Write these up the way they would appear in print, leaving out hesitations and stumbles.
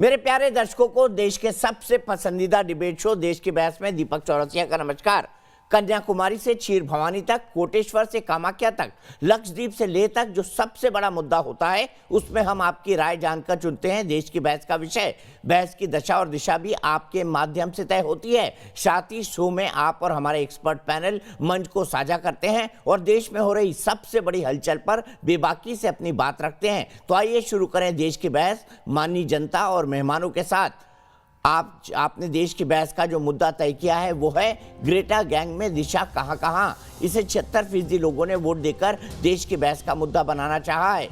मेरे प्यारे दर्शकों को देश के सबसे पसंदीदा डिबेट शो देश की बहस में दीपक चौरसिया का नमस्कार। कन्याकुमारी से क्षीर भवानी तक, कोटेश्वर से कामाख्या तक, लक्षद्वीप से लेह तक जो सबसे बड़ा मुद्दा होता है उसमें हम आपकी राय जानकर चुनते हैं देश की बहस का विषय। बहस की दशा और दिशा भी आपके माध्यम से तय होती है। साथ ही शो में आप और हमारे एक्सपर्ट पैनल मंच को साझा करते हैं और देश में हो रही सबसे बड़ी हलचल पर बेबाकी से अपनी बात रखते हैं। तो आइए शुरू करें देश की बहस माननीय जनता और मेहमानों के साथ। आपने देश की बहस का जो मुद्दा तय किया है वो है ग्रेटा गैंग में दिशा कहां। इसे 76% लोगों ने वोट देकर देश की बहस का मुद्दा बनाना चाहा है।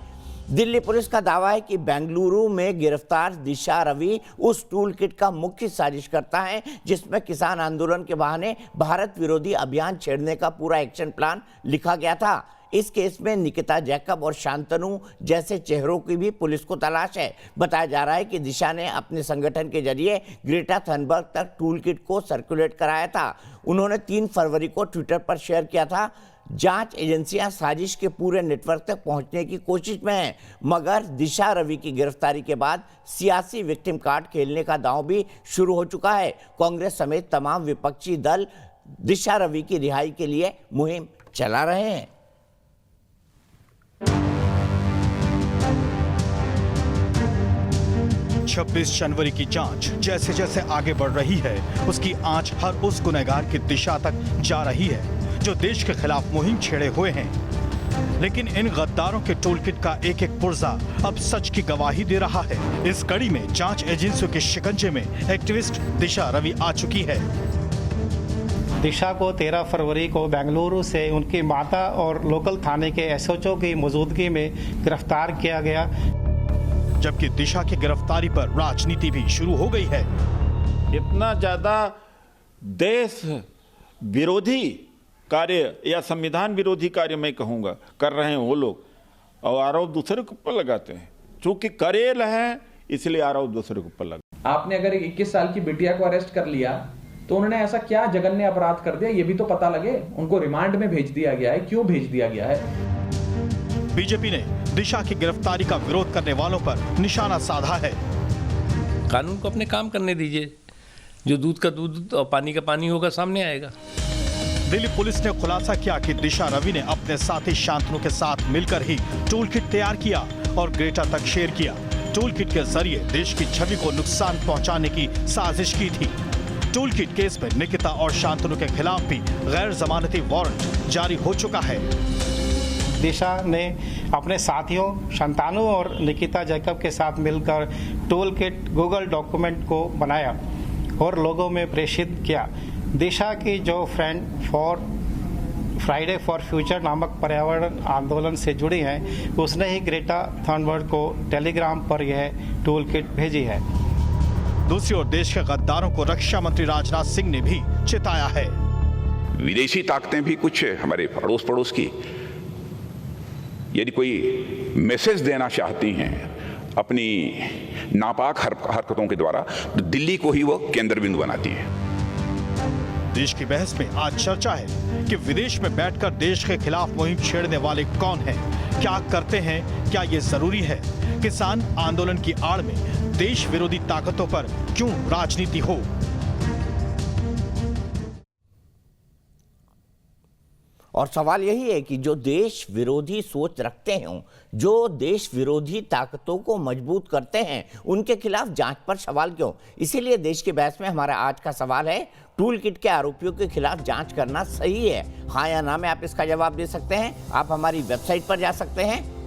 दिल्ली पुलिस का दावा है कि बेंगलुरु में गिरफ्तार दिशा रवि उस टूल किट का मुख्य साजिश करता है जिसमें किसान आंदोलन के बहाने भारत विरोधी अभियान छेड़ने का पूरा एक्शन प्लान लिखा गया था। इस केस में निकिता जैकब और शांतनु जैसे चेहरों की भी पुलिस को तलाश है। बताया जा रहा है कि दिशा ने अपने संगठन के जरिए ग्रेटा थनबर्ग तक टूल किट को सर्कुलेट कराया था। उन्होंने 3 फरवरी को ट्विटर पर शेयर किया था। जांच एजेंसियां साजिश के पूरे नेटवर्क तक पहुंचने की कोशिश में हैं, मगर दिशा रवि की गिरफ्तारी के बाद सियासी विक्टिम कार्ड खेलने का दांव भी शुरू हो चुका है। कांग्रेस समेत तमाम विपक्षी दल दिशा रवि की रिहाई के लिए मुहिम चला रहे हैं। 26 जनवरी की जांच जैसे जैसे आगे बढ़ रही है उसकी आंच हर उस गुनहगार की दिशा तक जा रही है जो देश के खिलाफ मुहिम छेड़े हुए हैं। लेकिन इन गद्दारों के टूलकिट का एक एक पुर्जा अब सच की गवाही दे रहा है। इस कड़ी में जांच एजेंसियों के शिकंजे में एक्टिविस्ट दिशा रवि आ चुकी है। दिशा को 13 फरवरी को बेंगलुरु से उनकी माता और लोकल थाने के एसएचओ की मौजूदगी में गिरफ्तार किया गया, जबकि दिशा की गिरफ्तारी पर राजनीति भी शुरू हो गई है। इतना ज्यादा देश विरोधी कार्य या संविधान विरोधी कार्य मैं कहूंगा कर रहे हैं वो लोग, और आरोप दूसरे के ऊपर लगाते हैं। चूंकि करेल है इसलिए आरोप दूसरे के ऊपर लगा। आपने अगर 21 साल की बिटिया को अरेस्ट कर लिया तो उन्होंने ऐसा क्या जघन्य अपराध कर दिया, ये भी तो पता लगे। उनको रिमांड में भेज दिया गया है, क्यों भेज दिया गया है? बीजेपी ने दिशा की गिरफ्तारी का विरोध करने वालों पर निशाना साधा है। कानून को अपने काम करने दीजिए, जो दूध का दूध और पानी का पानी होगा सामने आएगा। दिल्ली पुलिस ने खुलासा किया कि दिशा रवि ने अपने साथी शांतनु के साथ मिलकर ही टूल किट तैयार किया और ग्रेटा तक शेयर किया। टूल किट के जरिए देश की छवि को नुकसान पहुंचाने की साजिश की थी। टूल किट केस में निकिता और शांतनु के खिलाफ भी गैर जमानती वारंट जारी हो चुका है। दिशा ने अपने साथियों शांतनु और निकिता जैकब के साथ मिलकर टूल किट गूगल डॉक्यूमेंट को बनाया और लोगों में प्रेषित किया। दिशा की जो friend for Friday for future नामक पर्यावरण आंदोलन से जुड़ी हैं, उसने ही ग्रेटा थनबर्ग को टेलीग्राम पर यह टूल किट भेजी है। दूसरी ओर देश के गद्दारों को रक्षा मंत्री राजनाथ सिंह ने भी चिताया है। विदेशी ताकतें भी कुछ हमारे अड़ोस पड़ोस की यदि कोई मैसेज देना चाहती हैं अपनी नापाक हरकतों के द्वारा, तो दिल्ली को ही वो केंद्र बिंदु बनाती है। देश की बहस में आज चर्चा है कि विदेश में बैठकर देश के खिलाफ मुहिम छेड़ने वाले कौन हैं, क्या करते हैं, क्या ये जरूरी है? किसान आंदोलन की आड़ में देश विरोधी ताकतों पर क्यों राजनीति हो? और सवाल यही है कि जो देश विरोधी सोच रखते हों, जो देश विरोधी ताकतों को मजबूत करते हैं, उनके खिलाफ जांच पर सवाल क्यों? इसीलिए देश की बहस में हमारा आज का सवाल है, टूल किट के आरोपियों के खिलाफ जांच करना सही है? हाँ या ना में आप इसका जवाब दे सकते हैं। आप हमारी वेबसाइट पर जा सकते हैं,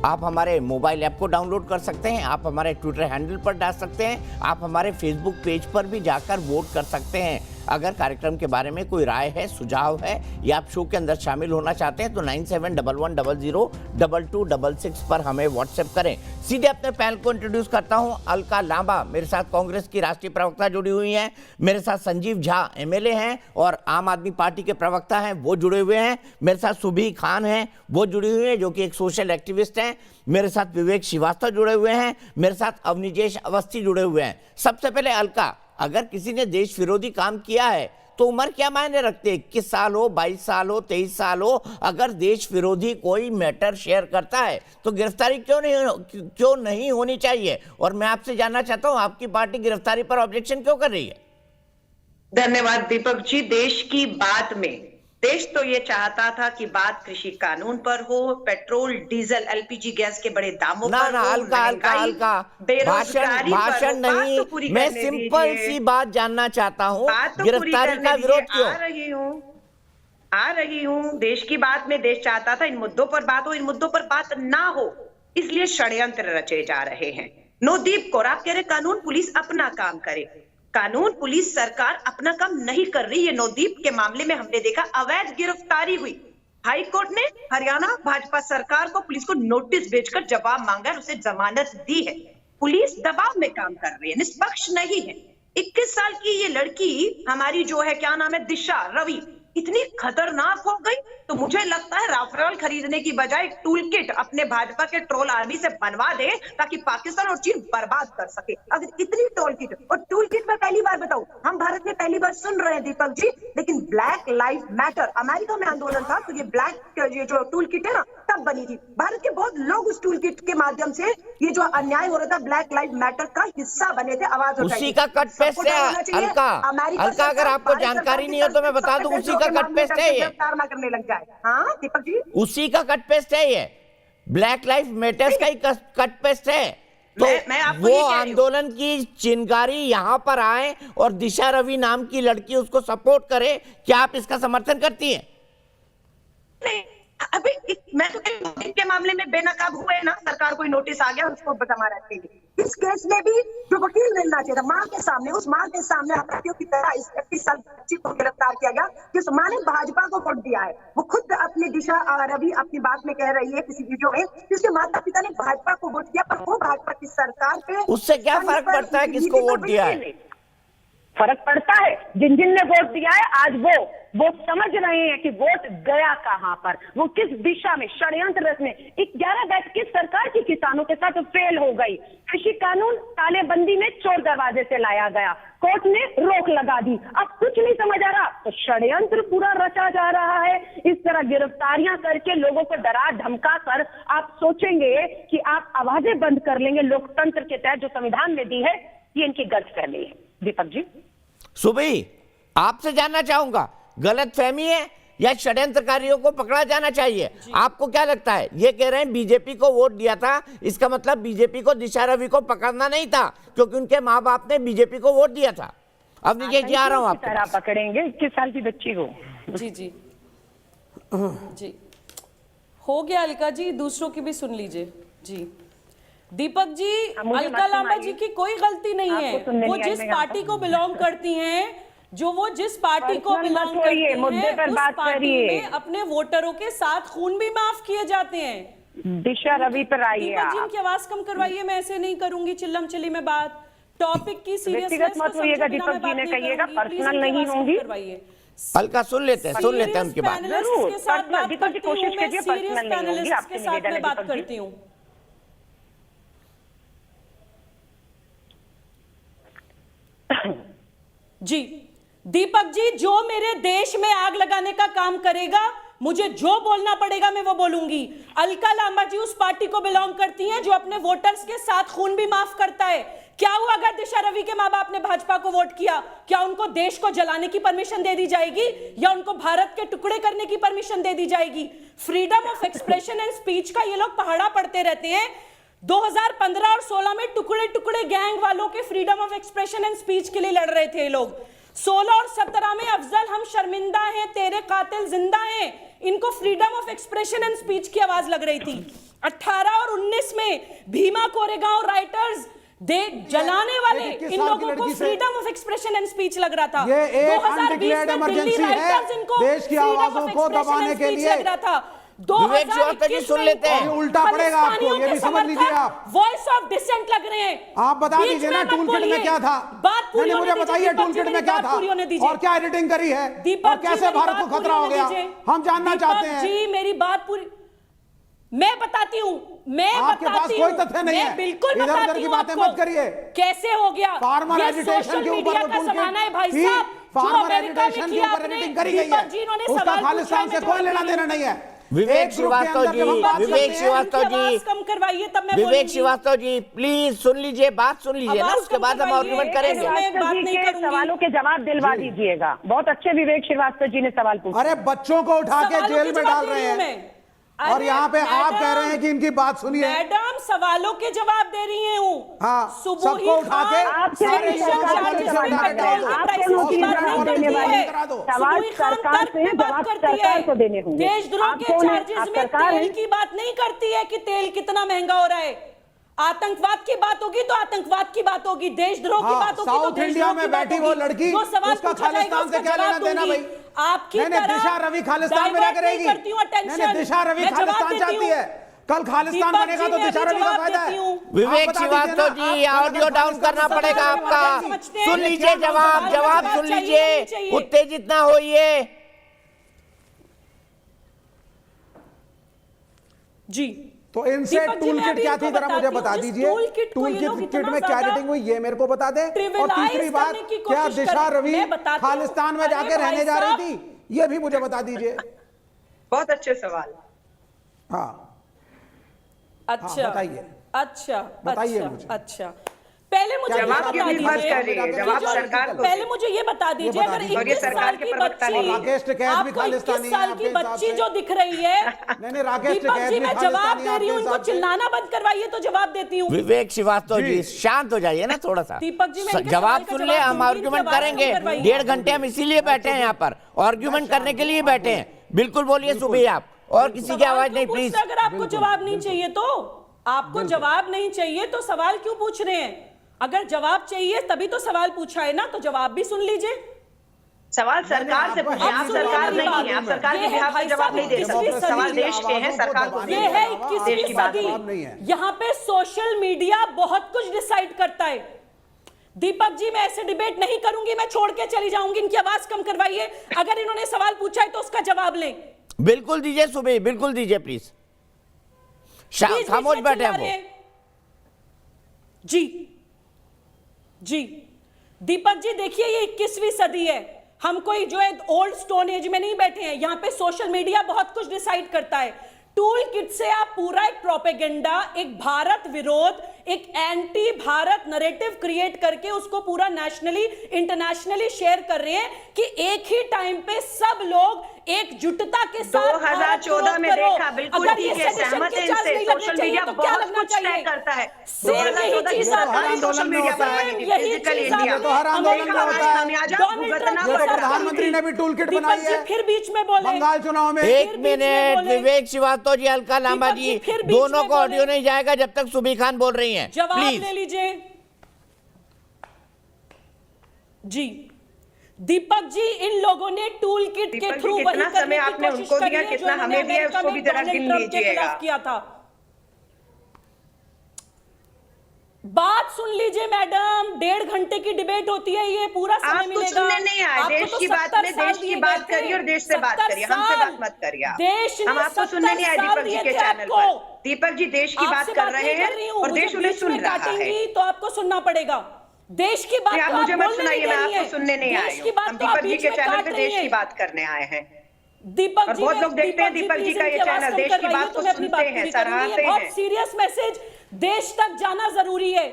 आप हमारे मोबाइल ऐप को डाउनलोड कर सकते हैं, आप हमारे ट्विटर हैंडल पर डाल सकते हैं, आप हमारे फेसबुक पेज पर भी जाकर वोट कर सकते हैं। अगर कार्यक्रम के बारे में कोई राय है, सुझाव है या आप शो के अंदर शामिल होना चाहते हैं तो 9711002266 पर हमें व्हाट्सएप करें। सीधे अपने पैनल को इंट्रोड्यूस करता हूं। अलका लांबा मेरे साथ कांग्रेस की राष्ट्रीय प्रवक्ता जुड़ी हुई हैं, मेरे साथ संजीव झा एमएलए हैं और आम आदमी पार्टी के प्रवक्ता हैं, वो जुड़े हुए हैं। मेरे साथ सुभी खान हैं, वो जुड़ी हुई हैं जो कि एक सोशल एक्टिविस्ट हैं। मेरे साथ विवेक श्रीवास्तव जुड़े हुए हैं, मेरे साथ अवनिजेश अवस्थी जुड़े हुए हैं। सबसे पहले अलका, अगर किसी ने देश विरोधी काम किया है तो उम्र क्या मायने रखते? 21 साल हो, 22 साल हो, 23 साल हो, अगर देश विरोधी कोई मैटर शेयर करता है तो गिरफ्तारी क्यों नहीं होनी चाहिए? और मैं आपसे जानना चाहता हूं, आपकी पार्टी गिरफ्तारी पर ऑब्जेक्शन क्यों कर रही है? धन्यवाद दीपक जी। देश की बात में देश तो ये चाहता था कि बात कृषि कानून पर हो, पेट्रोल, डीजल, एलपीजी गैस के बड़े दामों पर हो, हल्का बेरोजगारी भाषण नहीं, मैं सिंपल सी बात जानना चाहता हूँ, गिरफ्तारी का विरोध क्यों? आ रही हूँ। देश की बात में देश चाहता था इन मुद्दों पर बात हो, इन मुद्दों पर बात ना हो, इसलिए षड्यंत्र रचे जा रहे हैं। नवदीप कौर, आप कह रहे कानून पुलिस अपना काम करे। कानून पुलिस सरकार अपना काम नहीं कर रही है। नवदीप के मामले में हमने देखा अवैध गिरफ्तारी हुई। हाई कोर्ट ने हरियाणा भाजपा सरकार को पुलिस को नोटिस भेजकर जवाब मांगा और उसे जमानत दी है। पुलिस दबाव में काम कर रही है, निष्पक्ष नहीं है। 21 साल की ये लड़की हमारी जो है, क्या नाम है, दिशा रवि, इतनी खतरनाक हो गई तो मुझे लगता है राफेल खरीदने की बजाय टूल किट अपने भाजपा के ट्रोल आर्मी से बनवा दे ताकि पाकिस्तान और चीन बर्बाद कर सके। अगर इतनी टूल किट में पहली बार बताऊं, हम भारत में पहली बार सुन रहे हैं दीपक जी, लेकिन ब्लैक लाइव मैटर अमेरिका में आंदोलन था तो ये जो टूल किट है ना, तब बनी थी। भारत के बहुत लोग उस टूल किट के माध्यम से ये जो अन्याय हो रहा था ब्लैक लाइव मैटर का हिस्सा बने थे, आवाज उठाई। उसी का कट पेस्ट है हल्का, अगर आपको जानकारी नहीं हो तो मैं बता दूं, उसी का कट पेस्ट है ये। करने लग जाए। हाँ दीपक जी, उसी का कट पेस्ट है ये, ब्लैक लाइफ मैटर्स का ही कट पेस्ट है। तो वो आंदोलन की चिंगारी यहाँ पर आए और दिशा रवि नाम की लड़की उसको सपोर्ट करे, क्या आप इसका समर्थन करती हैं? नहीं, अभी मैं तो के मामले में बेनकाब हुए ना, सरकार को नोटिस आ गया, उसको जमा रखते हैं। इस केस में भी जो वकील मिलना चाहिए था मां के सामने, उस मां के सामने अपराधियों की तरह इस 31 साल बच्ची को गिरफ्तार किया गया जिस मां ने भाजपा को वोट दिया है। वो खुद अपनी दिशा रवि अपनी बात में कह रही है किसी वीडियो में, जिसके माता पिता ने भाजपा को वोट दिया, पर वो भाजपा की सरकार पे उससे क्या फर्क पड़ता है किसको वोट दिया है? फर्क पड़ता है। जिन जिन ने वोट दिया है आज वो समझ रहे हैं कि वोट गया कहां पर, वो किस दिशा में षड्यंत्र रचने। 11 बैठ की सरकार की किसानों के साथ फेल हो गई। कृषि कानून तालेबंदी में चोर दरवाजे से लाया गया, कोर्ट ने रोक लगा दी, अब कुछ नहीं समझ आ रहा तो षड्यंत्र पूरा रचा जा रहा है। इस तरह गिरफ्तारियां करके लोगों को डरा धमका कर आप सोचेंगे कि आप आवाजें बंद कर लेंगे लोकतंत्र के तहत जो संविधान में दी है, ये इनकी गलतफहमी है। दीपक जी, सुबह आपसे जानना चाहूंगा, गलतफहमी है या षड्यंत्रकारियों को पकड़ा जाना चाहिए? आपको क्या लगता है? ये कह रहे हैं बीजेपी को वोट दिया था, इसका मतलब बीजेपी को दिशा रवि को पकड़ना नहीं था क्योंकि उनके माँ बाप ने बीजेपी को वोट दिया था। अब नीचे जा रहा हूँ, आप पकड़ेंगे 21 साल की बच्ची को? जी जी जी, हो गया अलका जी, दूसरों की भी सुन लीजिए। जी दीपक जी, अलका लांबा जी की कोई गलती नहीं है, वो जिस पार्टी को बिलोंग करती हैं, जो वो जिस पार्टी को बिलोंग करती हैं, उस पार्टी में अपने वोटरों के साथ खून भी माफ किए जाते हैं। दिशा रवि पर आइए। दीपक जी, इनकी आवाज कम करवाइए, मैं ऐसे नहीं करूंगी चिल्लम चिल्ली में बात। टॉपिक की सीरियसनेस मत होइएगा दीपक जी ने कहिएगा, पर्सनल नहीं होंगी। हल्का सुन लेते हैं उनकी बात। दीपक जी कोशिश कीजिए, पर्सनल नहीं होंगी, आपके निवेदन है बात करती हूँ। जी दीपक जी, जो मेरे देश में आग लगाने का काम करेगा, मुझे जो बोलना पड़ेगा मैं वो बोलूंगी। अलका लांबा जी उस पार्टी को बिलोंग करती हैं जो अपने वोटर्स के साथ खून भी माफ करता है। क्या हुआ अगर दिशा रवि के माँ बाप ने भाजपा को वोट किया? क्या उनको देश को जलाने की परमिशन दे दी जाएगी या उनको भारत के टुकड़े करने की परमिशन दे दी जाएगी? Freedom of expression and speech का ये लोग पहाड़ा पढ़ते रहते हैं। 2015 और 16 में टुकड़े टुकड़े गैंग वालों के freedom of expression and speech के लिए लड़ रहे थे ये लोग। 16 और 17 में अफजल हम शर्मिंदा हैं, तेरे कातिल जिंदा हैं, इनको freedom of expression and speech की आवाज लग रही थी। 18 और 19 में भीमा कोरेगांव राइटर्स दे जलाने वाले इन लोगों को freedom of expression and speech लग रहा था। 2020 में दिल्ली राइटर्स इनको देश की आवाजों को दबाने के लिए लग रहा था। 2021 सुन लेते हैं, उल्टा पड़ेगा आपको, ये भी समझ लीजिए आप। वॉइस ऑफ डिसेंट लग रहे हैं। आप बता दीजिए ना टूल किट में क्या था, मुझे बताइए टूल किट में क्या था और क्या एडिटिंग करी है और कैसे भारत को खतरा हो गया, हम जानना चाहते हैं। जी मेरी बात पूरी, मैं बताती हूँ, आपके पास कोई तथ्य नहीं है, बिल्कुल इधर उधर की बातें मत करिए। कैसे हो गया? फार्मर एजिटेशन के ऊपर का जमाना है भाई साहब, फार्मर एजुकेशन के ऊपर एडिटिंग करी गई है, उसका खालिस्तान से कोई लेना देना नहीं है। विवेक श्रीवास्तव जी, विवेक श्रीवास्तव जी, कम करवाइए तब मैं विवेक श्रीवास्तव जी प्लीज सुन लीजिए, बात सुन लीजिए ना, उसके बाद हम आर्गुमेंट करेंगे। सवालों के जवाब दिलवा दीजिएगा। बहुत अच्छे विवेक श्रीवास्तव जी ने सवाल पूछा। अरे बच्चों को उठा के जेल में डाल रहे हैं और यहाँ पे आप कह रहे हैं कि इनकी बात सुनिए। मैडम सवालों के जवाब दे रही हूँ। हाँ, सबको उठा के सवाल सरकार से, जवाब सरकार को देने होंगे। देशद्रोह के चार्जेस में तेल की बात नहीं करती है कि तेल कितना महंगा हो रहा है। आतंकवाद की बात होगी तो आतंकवाद की बात होगी, देशद्रोह की बात होगी तो साउथ इंडिया में बैठी वो लड़की, उसका खालिस्तान से क्या लेना देना भाई? आपकी दिशा रवि खालिस्तान में रह रहेगी। दिशा रवि खालिस्तान चाहती है, कल खालिस्तान बनेगा तो दिशा रवि का फायदा है। विवेक श्रीवास्तव जी ऑडियो डाउन करना पड़ेगा आपका। सुन लीजिए जवाब, जवाब सुन लीजिए, उत्तेजित ना होइए जी। तो इनसे टूल किट क्या थी जरा मुझे बता दीजिए। टूल किट में क्या एडिटिंग हुई ये मेरे को बता दे। और तीसरी बात, क्या दिशा रवि खालिस्तान में जाके रहने जा रही थी, ये भी मुझे बता दीजिए। बहुत अच्छे सवाल। हाँ अच्छा बताइए, अच्छा बताइए अच्छा, मुझे। अच्छा पहले मुझे जवाब की भी बात कर रही है, जवाब सरकार को। पहले मुझे ये बता दीजिए, अगर 21 साल की बच्ची, आपको 21 साल की बच्ची जो दिख रही है, दीपक जी मैं जवाब दे रही हूँ, इनको चिल्लाना बंद करवाइए तो जवाब देती हूँ। विवेक श्रीवास्तव जी शांत हो जाइए ना थोड़ा सा। दीपक जी मैं जवाब सुन ले, हम आर्ग्यूमेंट करेंगे। 1.5 घंटे हम इसीलिए बैठे हैं यहाँ पर, आर्ग्यूमेंट करने के लिए बैठे हैं। बिल्कुल बोलिए सुबह आप, और किसी की आवाज नहीं प्लीज। अगर आपको जवाब नहीं चाहिए तो, आपको जवाब नहीं चाहिए तो सवाल क्यों पूछ रहे हैं? अगर जवाब चाहिए तभी तो सवाल पूछा है ना, तो जवाब भी सुन लीजिए। सवाल सरकार से पूछिए, आप सरकार नहीं है, आप सरकार के बिहाफ में जवाब नहीं दे सकते। सवाल देश के हैं, सरकार को ये है 21वीं सदी। यहाँ पे सोशल मीडिया बहुत कुछ डिसाइड करता है। दीपक जी मैं ऐसे डिबेट नहीं करूंगी, मैं छोड़ के चली जाऊंगी। इनकी आवाज कम करवाइए। अगर इन्होंने सवाल पूछा है तो उसका जवाब लें। बिल्कुल दीजिए सुबह, बिल्कुल दीजिए प्लीज। खामोश बैठे हैं वो। जी जी दीपक जी देखिए, ये 21वीं सदी है, हम कोई जो है ओल्ड स्टोन एज में नहीं बैठे हैं। यहाँ पे सोशल मीडिया बहुत कुछ डिसाइड करता है। टूल किट से आप पूरा एक प्रोपेगेंडा, एक भारत विरोध, एक एंटी भारत नैरेटिव क्रिएट करके उसको पूरा नेशनली इंटरनेशनली शेयर कर रहे हैं कि एक ही टाइम पे सब लोग एकजुटता के साथ 2014 में देखा, बिल्कुल ठीक है, सहमत है इनसे। सोशल मीडिया बहुत कुछ तय करता है। 2014 की सरकारी सोशल मीडिया पर बनी थी, फिजिकल इंडिया तो हर आंदोलन में होता है। प्रधानमंत्री ने भी टूल किट बनाई है, फिर बीच में बोले बंगाल चुनाव में। 1 मिनट विवेक श्रीवास्तव जी, अलका लांबा जी, दोनों को ऑडियो नहीं जाएगा जब तक सुबी खान बोल रही हैं। जवाब ले लीजिए जी। दीपक जी इन लोगों ने टूल किट के थ्रू वही करने की कोशिश करी है जो हमें भी है, उसको भी जरा गिन लीजिएगा। किया था। बात सुन लीजिए मैडम, 1.5 घंटे की डिबेट होती है, ये पूरा समय मिलेगा। आपको सुनने नहीं आए, देश की बात में देश की बात करिए और देश से बात करिए, हमसे बात मत करिए। हम आपको सुनने नहीं आए दीपक जी के चैनल पर। दीपक जी देश की बात कर रहे हैं और देश उन्हें सुन रहा है, तो आपको सुनना पड़ेगा। देश की बात आप मुझे मत सुनाइए, मैं आपको सुनने नहीं आई हूँ। हम दीपक जी के चैनल पे देश की बात करने आए हैं। दीपक जी बहुत लोग देखते हैं दीपक जी का ये चैनल, देश की बात को सुनते हैं, सराहते हैं। बहुत सीरियस मैसेज देश तक जाना जरूरी है।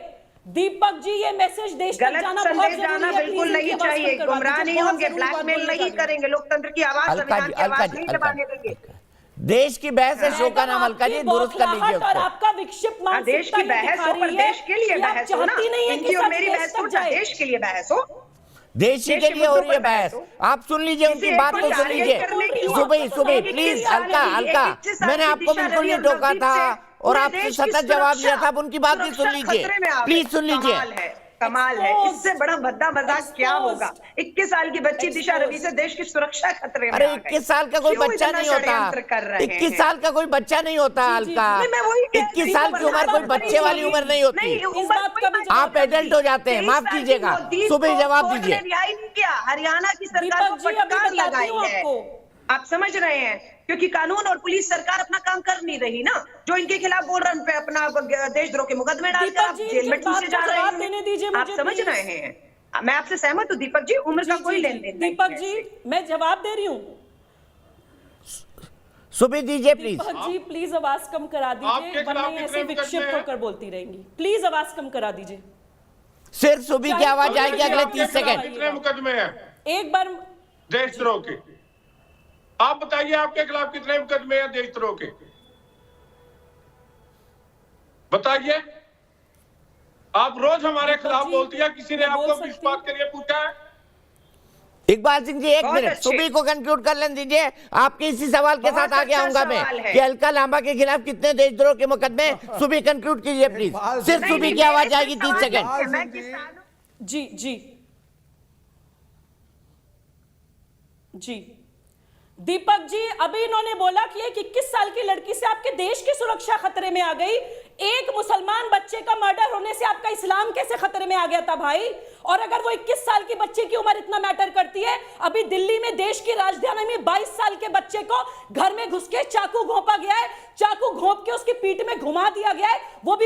दीपक जी ये मैसेज देश तक जाना बहुत जरूरी है। जाना बिल्कुल नहीं चाहिए, गुमराह नहीं होंगे, ब्लैकमेल नहीं करेंगे, लोकतंत्र की आवाज, संविधान की आवाज नहीं दबाने देंगे। देश की बहस है, शो का नाम अलका जी दुरुस्त कर लीजिए उसको। और आपका विक्षिप्त मानसिकता देश की बहस हो, पर देश के लिए बहस हो ना, इनकी और मेरी बहस हो, देश के लिए बहस हो, देश के लिए हो रही है बहस। आप सुन लीजिए, उनकी बात को सुन लीजिए। सुबह प्लीज अलका, मैंने आपको बिल्कुल नहीं टोका था और आपसे सतत जवाब दिया था। अब उनकी बात भी सुन लीजिए, प्लीज सुन लीजिए। कमाल है, इससे बड़ा भद्दा मजाक क्या होगा। 21 साल की बच्ची दिशा रवि से देश की सुरक्षा खतरे में। अरे 21 साल का कोई बच्चा नहीं होता, 21 साल का कोई बच्चा नहीं होता अलका। 21 साल की उम्र कोई बच्चे वाली उम्र नहीं होती। आप एडल्ट हो जाते हैं, माफ कीजिएगा। सुबह जवाब दीजिए। रिहाई नहीं किया, हरियाणा की सरकार को फटकार लगाई है, आप समझ रहे हैं, क्योंकि कानून और पुलिस सरकार अपना काम कर नहीं रही ना। जो इनके खिलाफ बोल रहे हैं, उन पे अपना देशद्रोह के मुकदमे डालकर आप जेल में ठूसे जा रहे हैं, आप समझ रहे हैं। मैं आपसे सहमत हूँ दीपक जी, उम्र का कोई लेन देन नहीं। दीपक जी मैं जवाब दे रही हूँ। सुबी दीजिए प्लीज। दीपक जी प्लीज आवाज कम करा दीजिए, वरना ऐसे विक्षिप्त होकर बोलती रहेंगी। प्लीज आवाज कम करा दीजिए। सिर्फ सुबी की आवाज आएगी अगले 30 सेकंड। कितने मुकदमे हैं एक बार देशद्रोह के? आप बताइए आपके खिलाफ कितने मुकदमे हैं देशद्रोह के? बताइए। आप रोज हमारे खिलाफ बोलती है, किसी ने आपको किस बात के लिए पूछा है? इकबाल सिंह जी एक मिनट, सुबी को कंक्लूड कर लेने दीजिए। आपके इसी सवाल के साथ आगे आऊंगा मैं कि अलका लांबा के खिलाफ कितने देशद्रोह के मुकदमे। सुबी कंक्लूड कीजिए प्लीज। सिर्फ सुबी की आवाज आएगी 30 सेकंड। जी जी जी दीपक जी, अभी इन्होंने बोला कि एक 21 साल की लड़की से आपके देश की सुरक्षा खतरे में आ गई। एक मुसलमान बच्चे का मर्डर होने से आपका इस्लाम कैसे खतरे में आ गया था भाई? और अगर वो 21 साल की बच्चे की उम्र इतना मैटर करती है, अभी दिल्ली में देश की राजधानी में 22 साल के बच्चे को घर में घुस के चाकू घोंपा गया है, चाकू घोंप के उसकी पीठ में घुमा दिया गया है। वो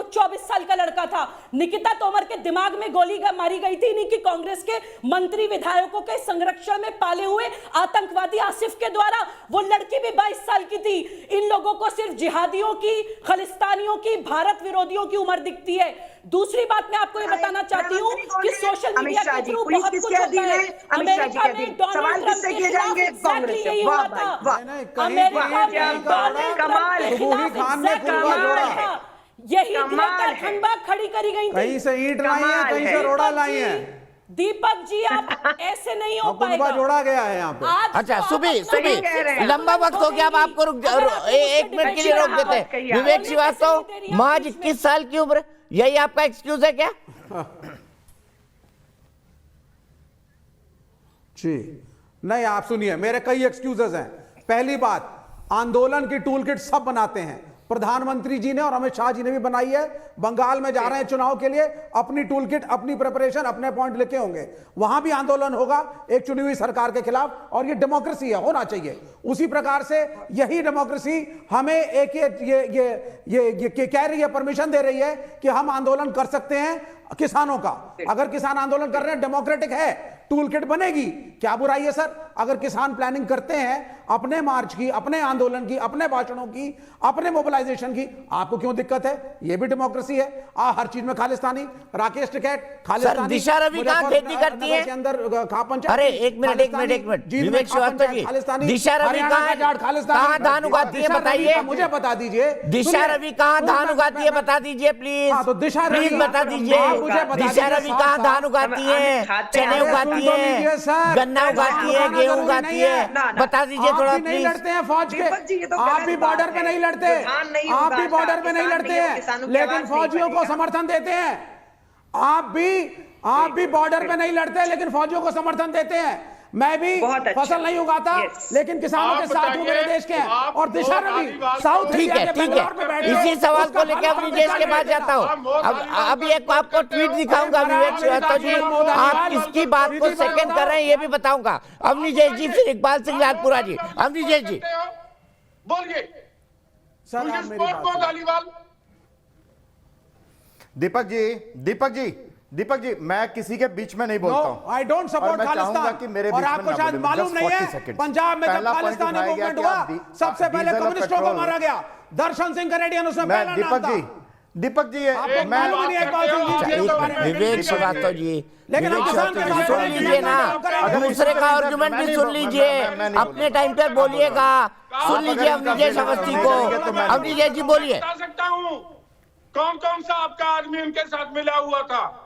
24 साल का लड़का था। निकिता तोमर के दिमाग में गोली मारी गई थी इन्हीं की कांग्रेस के मंत्री विधायकों के संरक्षण में पाले हुए आतंकवादी आसिफ के द्वारा। वो लड़की भी 22 साल की थी। इन लोगों को सिर्फ जिहादियों की, खालिस्तानियों की, भारत विरोधियों की उम्र दिखती है। दूसरी बात मैं आपको ये बताना चाहती हूँ कि सोशल मीडिया के थ्रू बहुत कुछ होता है। अमेरिका में डोनाल्ड ट्रंप के खिलाफ एग्जैक्टली यही हुआ था। अमेरिका में डोनाल्ड ट्रंप के खिलाफ यही ग्रेटा थनबर्ग खड़ी करी गई थी। कहीं से ईंट लाई है, कहीं से रोड़ा लाई है। दीपक जी आप ऐसे नहीं हो पाएगा। जोड़ा गया है यहाँ पे। अच्छा सुबी लंबा वक्त हो गया, अब आपको एक मिनट के लिए रोक देते हैं। विवेक श्रीवास्तव, महज 21 साल की उम्र, यही आपका एक्सक्यूज है क्या? जी नहीं, आप सुनिए, मेरे कई एक्सक्यूजेस हैं। पहली बात, आंदोलन की टूल किट सब बनाते हैं। प्रधानमंत्री जी ने और अमित शाह जी ने भी बनाई है। बंगाल में जा रहे हैं चुनाव के लिए, अपनी टूल किट, अपनी प्रिपरेशन, अपने पॉइंट लिखे होंगे। वहां भी आंदोलन होगा एक चुनी हुई सरकार के खिलाफ, और ये डेमोक्रेसी है, होना चाहिए। उसी प्रकार से यही डेमोक्रेसी हमें एक ये कह रही है, परमिशन दे रही है कि हम आंदोलन कर सकते हैं किसानों का। अगर किसान आंदोलन कर रहे हैं, डेमोक्रेटिक है, टूल किट बनेगी, क्या बुराई है सर? अगर किसान प्लानिंग करते हैं अपने मार्च की, अपने आंदोलन की, अपने भाषणों की, अपने मोबिलाइजेशन की, आपको क्यों दिक्कत है? यह भी डेमोक्रेसी है। हर चीज में खालिस्तानी, राकेश टिकैत खालिस्तानी। दिशा रवि कहाँ खेती करती है? अंदर पंचायत। अरे एक मिनट विवेक श्रीवास्तव जी, दिशा रवि कहाँ धान उगाती है बताइए? मुझे बता दीजिए। दिशा रवि कहाँ धान उगाती है बता दीजिए प्लीज। तो दिशा रवि प्लीज बता दीजिए। दिशा रवि कहाँ धान उगाती है? चने उगाती है, गन्ना उगाती है, गेहूं उगाती है, बता दीजिए थोड़ा प्लीज। नहीं लड़ते हैं फौज के, आप भी बॉर्डर पे नहीं लड़ते, आप भी बॉर्डर पे नहीं लड़ते हैं, लेकिन फौजियों को समर्थन देते हैं। आप भी बॉर्डर पे नहीं लड़ते, लेकिन फौजियों को समर्थन देते हैं। मैं भी फसल नहीं उगाता, लेकिन किसानों के साथ हूं, मेरे देश के। और दिशा रवि साउथ ठीक है, इसी सवाल को लेकर अपनी देश के बाद जाता हूँ। अब एक आपको ट्वीट दिखाऊंगा विवेक श्रीवास्तव जी, आप किसकी बात को सेकंड कर रहे हैं ये भी बताऊंगा। अवनी जय जी, फिर इकबाल सिंह राजपुरा जी। अवनी जय जी बोलिए सर। दीपक जी मैं किसी के बीच में नहीं बोलता हूं। I don't support Khalistan. कि मेरे और आपको शायद मालूम नहीं है, पंजाब में जब खालिस्तानी मूवमेंट हुआ, सबसे पहले कम्युनिस्टों को मारा गया। दर्शन सिंह कनेडियन उसमें पहला नाम था। दीपक जी विवेक श्रीवास्तव जी, सुन लीजिए ना, दूसरे का आर्गुमेंट भी सुन लीजिए, अपने टाइम पे बोलिएगा। सुन लीजिए अवनी जय अवस्थी को। अवनी जय जी बोलिए। बता सकता हूं कौन कौन सा आपका आदमी उनके साथ मिला हुआ था।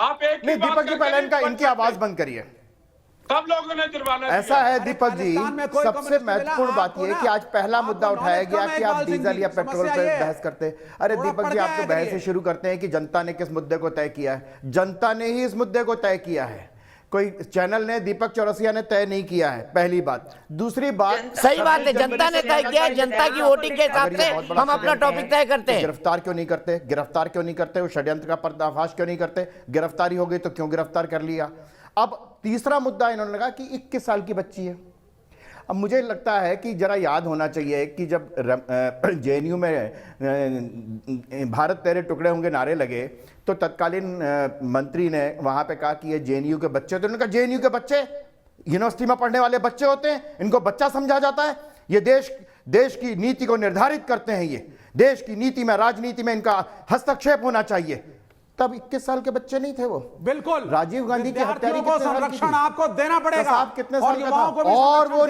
आप एक नहीं दीपक जी, पहले इनकी आवाज बंद करिए। सब लोगों ने जुर्माना ऐसा है दीपक जी, सबसे महत्वपूर्ण बात यह है कि आज पहला मुद्दा उठाया गया कि आप डीजल या पेट्रोल पर बहस करते हैं। अरे दीपक जी, आप तो बहस से शुरू करते हैं कि जनता ने किस मुद्दे को तय किया है। जनता ने ही इस मुद्दे को तय किया है, कोई चैनल ने, दीपक चौरसिया ने तय नहीं किया है, पहली बात। दूसरी बात, सही बात है, जनता ने तय किया है, जनता की वोटिंग के हिसाब से हम अपना टॉपिक तय करते हैं। गिरफ्तार क्यों नहीं करते? वो षड्यंत्र का पर्दाफाश क्यों नहीं करते? गिरफ्तारी हो गई तो क्यों गिरफ्तार कर लिया? अब तीसरा मुद्दा इन्होंने लगा कि 21 साल की बच्ची है। अब मुझे लगता है कि जरा याद होना चाहिए कि जब जेएनयू में भारत तेरे टुकड़े होंगे नारे लगे तो तत्कालीन मंत्री ने वहां पे कहा कि ये जेएनयू के बच्चे, तो उन्होंने कहा जेएनयू के बच्चे यूनिवर्सिटी में पढ़ने वाले बच्चे होते हैं, इनको बच्चा समझा जाता है, ये देश की नीति को निर्धारित करते हैं, ये देश की नीति में, राजनीति में इनका हस्तक्षेप होना चाहिए। तब 21 साल के बच्चे नहीं थे वो। बिल्कुल। राजीव गांधी की हत्या को संरक्षण आपको देना पड़ेगा। आप कितने साल का था? और वो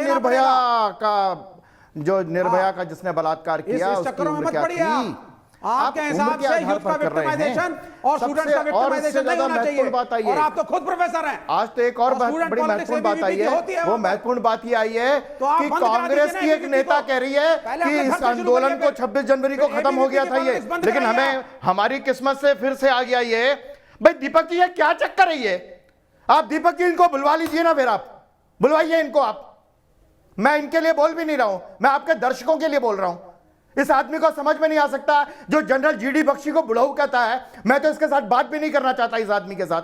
निर्भया का जिसने बलात्कार किया, उसकी उम्र क्या थी? आपके हिसाब से यूथ का विक्टिमाइजेशन और स्टूडेंट्स का विक्टिमाइजेशन नहीं होना चाहिए। बात आई है, और आप तो खुद प्रोफेसर हैं। आज तो एक और बड़ी महत्वपूर्ण बात आई है, वो महत्वपूर्ण बात ये आई है कि कांग्रेस की एक नेता कह रही है कि इस आंदोलन को 26 जनवरी को खत्म हो गया था ये, लेकिन हमें हमारी किस्मत से फिर से आ गया ये। भाई दीपक जी, ये क्या चक्कर है ये? आप दीपक जी इनको बुलवा लीजिए ना, फिर आप बुलवाइए इनको। आप, मैं इनके लिए बोल भी नहीं रहा हूं, मैं आपके दर्शकों के लिए बोल रहा हूं। इस आदमी को समझ में नहीं आ सकता जो जनरल जीडी बख्शी को बुढ़ऊ कहता है। मैं तो इसके साथ बात भी नहीं करना चाहता, इस आदमी के साथ।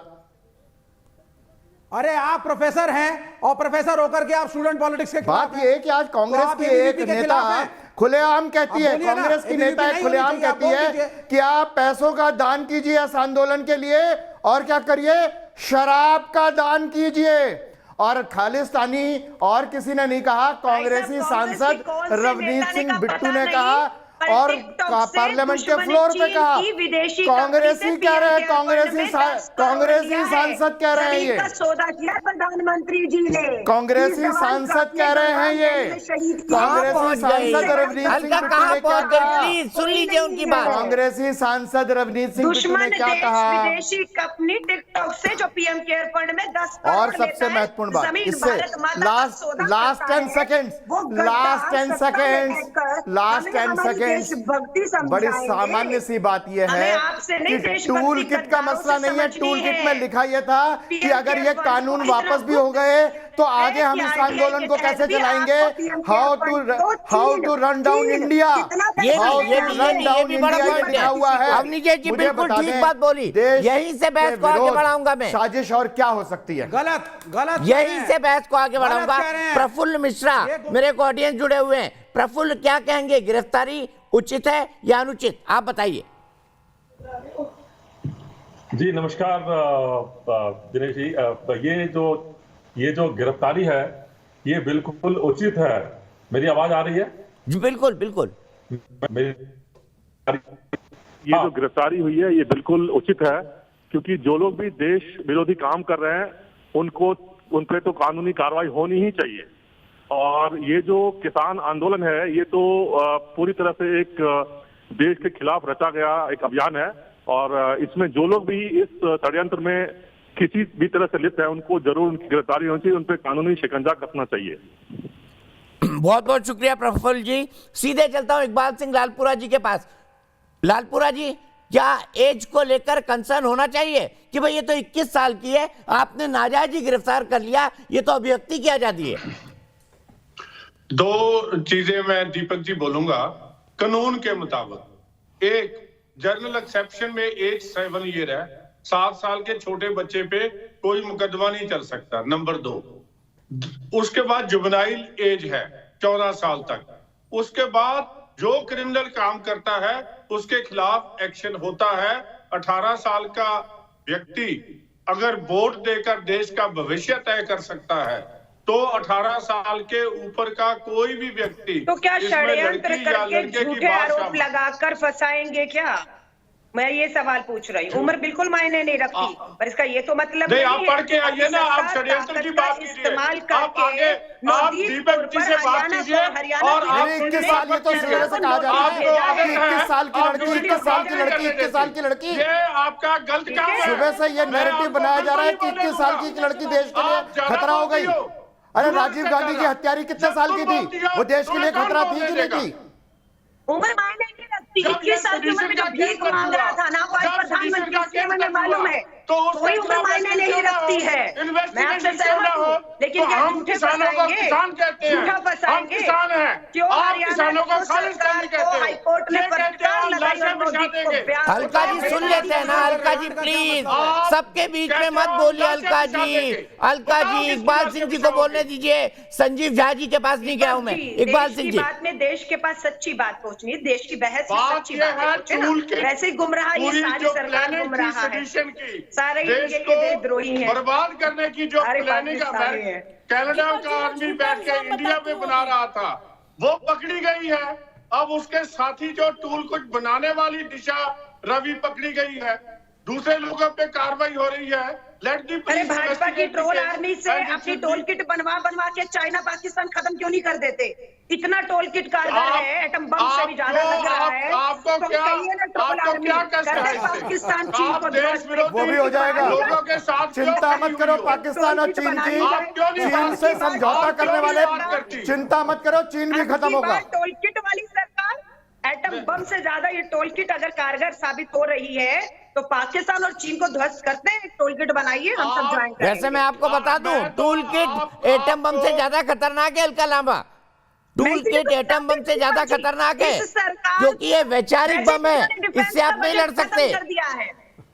अरे आप प्रोफेसर हैं और प्रोफेसर होकर के आप स्टूडेंट पॉलिटिक्स के खिलाफ बात ये है कि आज कांग्रेस की एक नेता खुलेआम कहती है, कांग्रेस की नेता खुलेआम कहती है कि आप पैसों का दान कीजिए इस आंदोलन के लिए, और क्या करिए, शराब का दान कीजिए। और खालिस्तानी और किसी ने नहीं कहा, कांग्रेसी सांसद रवनीत सिंह बिट्टू ने कहा और पार्लियामेंट के फ्लोर पे कहा। कांग्रेसी कह रहे हैं, कांग्रेसी सांसद कह रहे हैं ये, सौदा किया प्रधानमंत्री जी ने, कांग्रेसी सांसद कह रहे हैं ये, कांग्रेसी सांसद रवनीत सिंह बिट्टू ने क्या कहा? सुन लीजिए उनकी बात। कांग्रेसी सांसद रवनीत सिंह बिट्टू ने क्या कहा? विदेशी कंपनी टिकटॉक से जो पीएम केयर फंड में 10 और सबसे महत्वपूर्ण बात, इससे लास्ट 10 सेकेंड्स बड़ी सामान्य सी बात यह है कि टूल किट का मसला नहीं है। टूल किट में लिखा यह था कि अगर ये कानून वापस भी हो गए तो आगे हम इस आंदोलन को कैसे चलाएंगे, how to run down India, how to run down India लिखा हुआ है। अवनी जी बिल्कुल ठीक बात बोली, यहीं से बहस को आगे बढ़ाऊंगा मैं। साजिश और क्या हो सकती है? गलत यहीं से बहस को आगे बढ़ाऊंगा। प्रफुल्ल मिश्रा मेरे को ऑडियंस जुड़े हुए हैं। प्रफुल्ल क्या कहेंगे, गिरफ्तारी उचित है या अनुचित, आप बताइए। जी नमस्कार दिनेश जी, ये जो गिरफ्तारी है ये बिल्कुल उचित है। मेरी आवाज आ रही है? जी बिल्कुल बिल्कुल। ये जो गिरफ्तारी हुई है ये बिल्कुल उचित है, क्योंकि जो लोग भी देश विरोधी काम कर रहे हैं उन पे तो कानूनी कार्रवाई होनी ही चाहिए। और ये जो किसान आंदोलन है ये तो पूरी तरह से एक देश के खिलाफ रचा गया एक अभियान है, और इसमें जो लोग भी इस षड्यंत्र में किसी भी तरह से लिप्त है उनको जरूर उनकी गिरफ्तारी होनी चाहिए, उन पर कानूनी शिकंजा कसना चाहिए। बहुत बहुत शुक्रिया प्रफुल्ल जी। सीधे चलता हूं इकबाल सिंह लालपुरा जी के पास। लालपुरा जी, क्या एज को लेकर कंसर्न होना चाहिए कि भाई ये तो 21 साल की है, आपने नाजायज ही गिरफ्तार कर लिया, ये तो अभिव्यक्ति की आजादी है। दो चीजें मैं दीपक जी बोलूंगा। कानून के मुताबिक एक जर्नल एक्सेप्शन में एज 7 ईयर है, 7 साल के छोटे बच्चे पे कोई मुकदमा नहीं चल सकता। नंबर 2, उसके बाद जुवेनाइल एज है 14 साल तक। उसके बाद जो क्रिमिनल काम करता है उसके खिलाफ एक्शन होता है। 18 साल का व्यक्ति अगर वोट देकर देश का भविष्य तय कर सकता है तो 18 साल के ऊपर का कोई भी व्यक्ति तो क्या षड्यंत्र करके झूठे आरोप लगाकर फंसाएंगे क्या? मैं ये सवाल पूछ रही हूँ। उम्र बिल्कुल मायने नहीं रखती, पर इसका ये तो मतलब नहीं। आप पढ़ के आइए ना, आप षड्यंत्र की बात इस्तेमाल आप आगे आप दीपक जी से बात कीजिए। और आप 21 साल ये तो सुबह से कहा जा रहा है, 21 साल की लड़की, 21 साल की लड़की, 21 साल की लड़की, ये आपका गलत काम है। सुबह से ये नैरेटिव बनाया जा रहा है कि 21 साल की लड़की देश के लिए खतरा हो गई। अरे राजीव गांधी की हत्यारी कितने साल की थी? वो देश के लिए खतरा थी कि नहीं थी? उम्र मायने नहीं रखती। 21 साल की उम्र में जब भीख मांग रहा था ना, वो आज प्रधानमंत्री, मुझे मालूम है। तो कोई उम्र मायने नहीं रखती है। मैं आपसे सहमत हूं, लेकिन क्या हम किसानों को किसान कहते हैं, हम किसान हैं, क्यों आप किसानों को खालिस्तानी कहते हैं, हाईकोर्ट ने फटकार लगाई और मोदी को बयान। अलका जी सुन लेते हैं ना, अलका जी प्लीज, सबके बीच में मत बोलिए अलका जी। अलका जी, इकबाल सिंह जी को बोलने दीजिए, संजीव झा जी के पास नहीं गया हूं मैं। इकबाल सिंह जी, बात में देश के पास सच्ची बात पहुंचनी है, देश की बहस में सच्ची बात पहुंचे, वैसे गुमराह ये सारी सरकार गुमराह है, सारे देशद्रोही हैं, बर्बाद करने की जो प्लानिंग कनाडा का आदमी बैठ के इंडिया में बना रहा था, वो पकड़ी गई है। अब उसके साथी जो टूल किट बनाने वाली दिशा रवि पकड़ी गई है, दूसरे लोगों पे कार्रवाई हो रही है। अरे भाजपा की ट्रोल आर्मी से अपनी टोल किट बनवा के चाइना पाकिस्तान खत्म क्यों नहीं कर देते? इतना टोल किट कारगर है, एटम बम से भी ज्यादा लग रहा है। आपको तो क्या पाकिस्तान चीन को देश विरोधी वो भी हो जाएगा, लोगों के साथ चिंता मत करो। पाकिस्तान और चीन से समझौता करने वाले, चिंता मत करो, चीन भी खत्म होगा। टोल किट वाली सरकार, एटम बम से ज्यादा ये टोल किट अगर कारगर साबित हो रही है तो पाकिस्तान और चीन को ध्वस्त करते हैं, टोल किट बनाइए, हम सब ज्वाइन करेंगे। वैसे मैं आपको बता दूं, टूल किट एटम बम से ज्यादा खतरनाक है Alka Lamba. Tool kit atom bomb से ज्यादा खतरनाक है क्योंकि ये वैचारिक बम है, इससे आप नहीं लड़ सकते।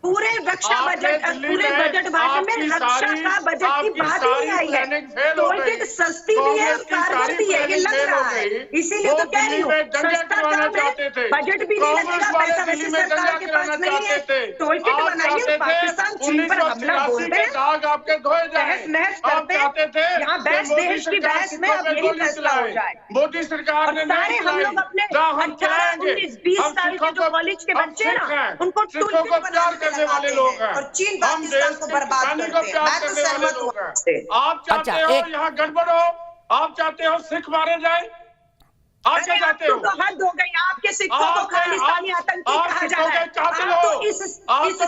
पूरे रक्षा बजट, पूरे बजट भाषण में रक्षा का बजट की बात ही नहीं आई है। टोल किट सस्ती भी है और कारगर भी है, ये लग रहा है, इसीलिए तो कह रही हूँ सस्ता काम है, बजट भी नहीं लगेगा, पैसा वैसे सरकार के पास नहीं है। टोल किट बनाइए, पाकिस्तान चीन पर हमला बोलते हैं, बहस नहस करते हैं, यहाँ बहस देश की बहस में अब यही फैसला हो जाए। मोदी सरकार ने सारे हम लोग अपने 18, 19, 20 साल के जो कॉलेज के बच्चे हैं ना, उनको टोल किट बनाने करने वाले लोग हैं, और चीन पाकिस्तान को बर्बाद करते हैं। मैं तो सहमत हूं। आप चाहते हो यहाँ गड़बड़ हो, आप चाहते हो सिख मारे जाए, आप क्या चाहते हो? तो हद हो गई, आपके सिखों को खालिस्तानी आतंकी कहा जा रहा है। आप तो इस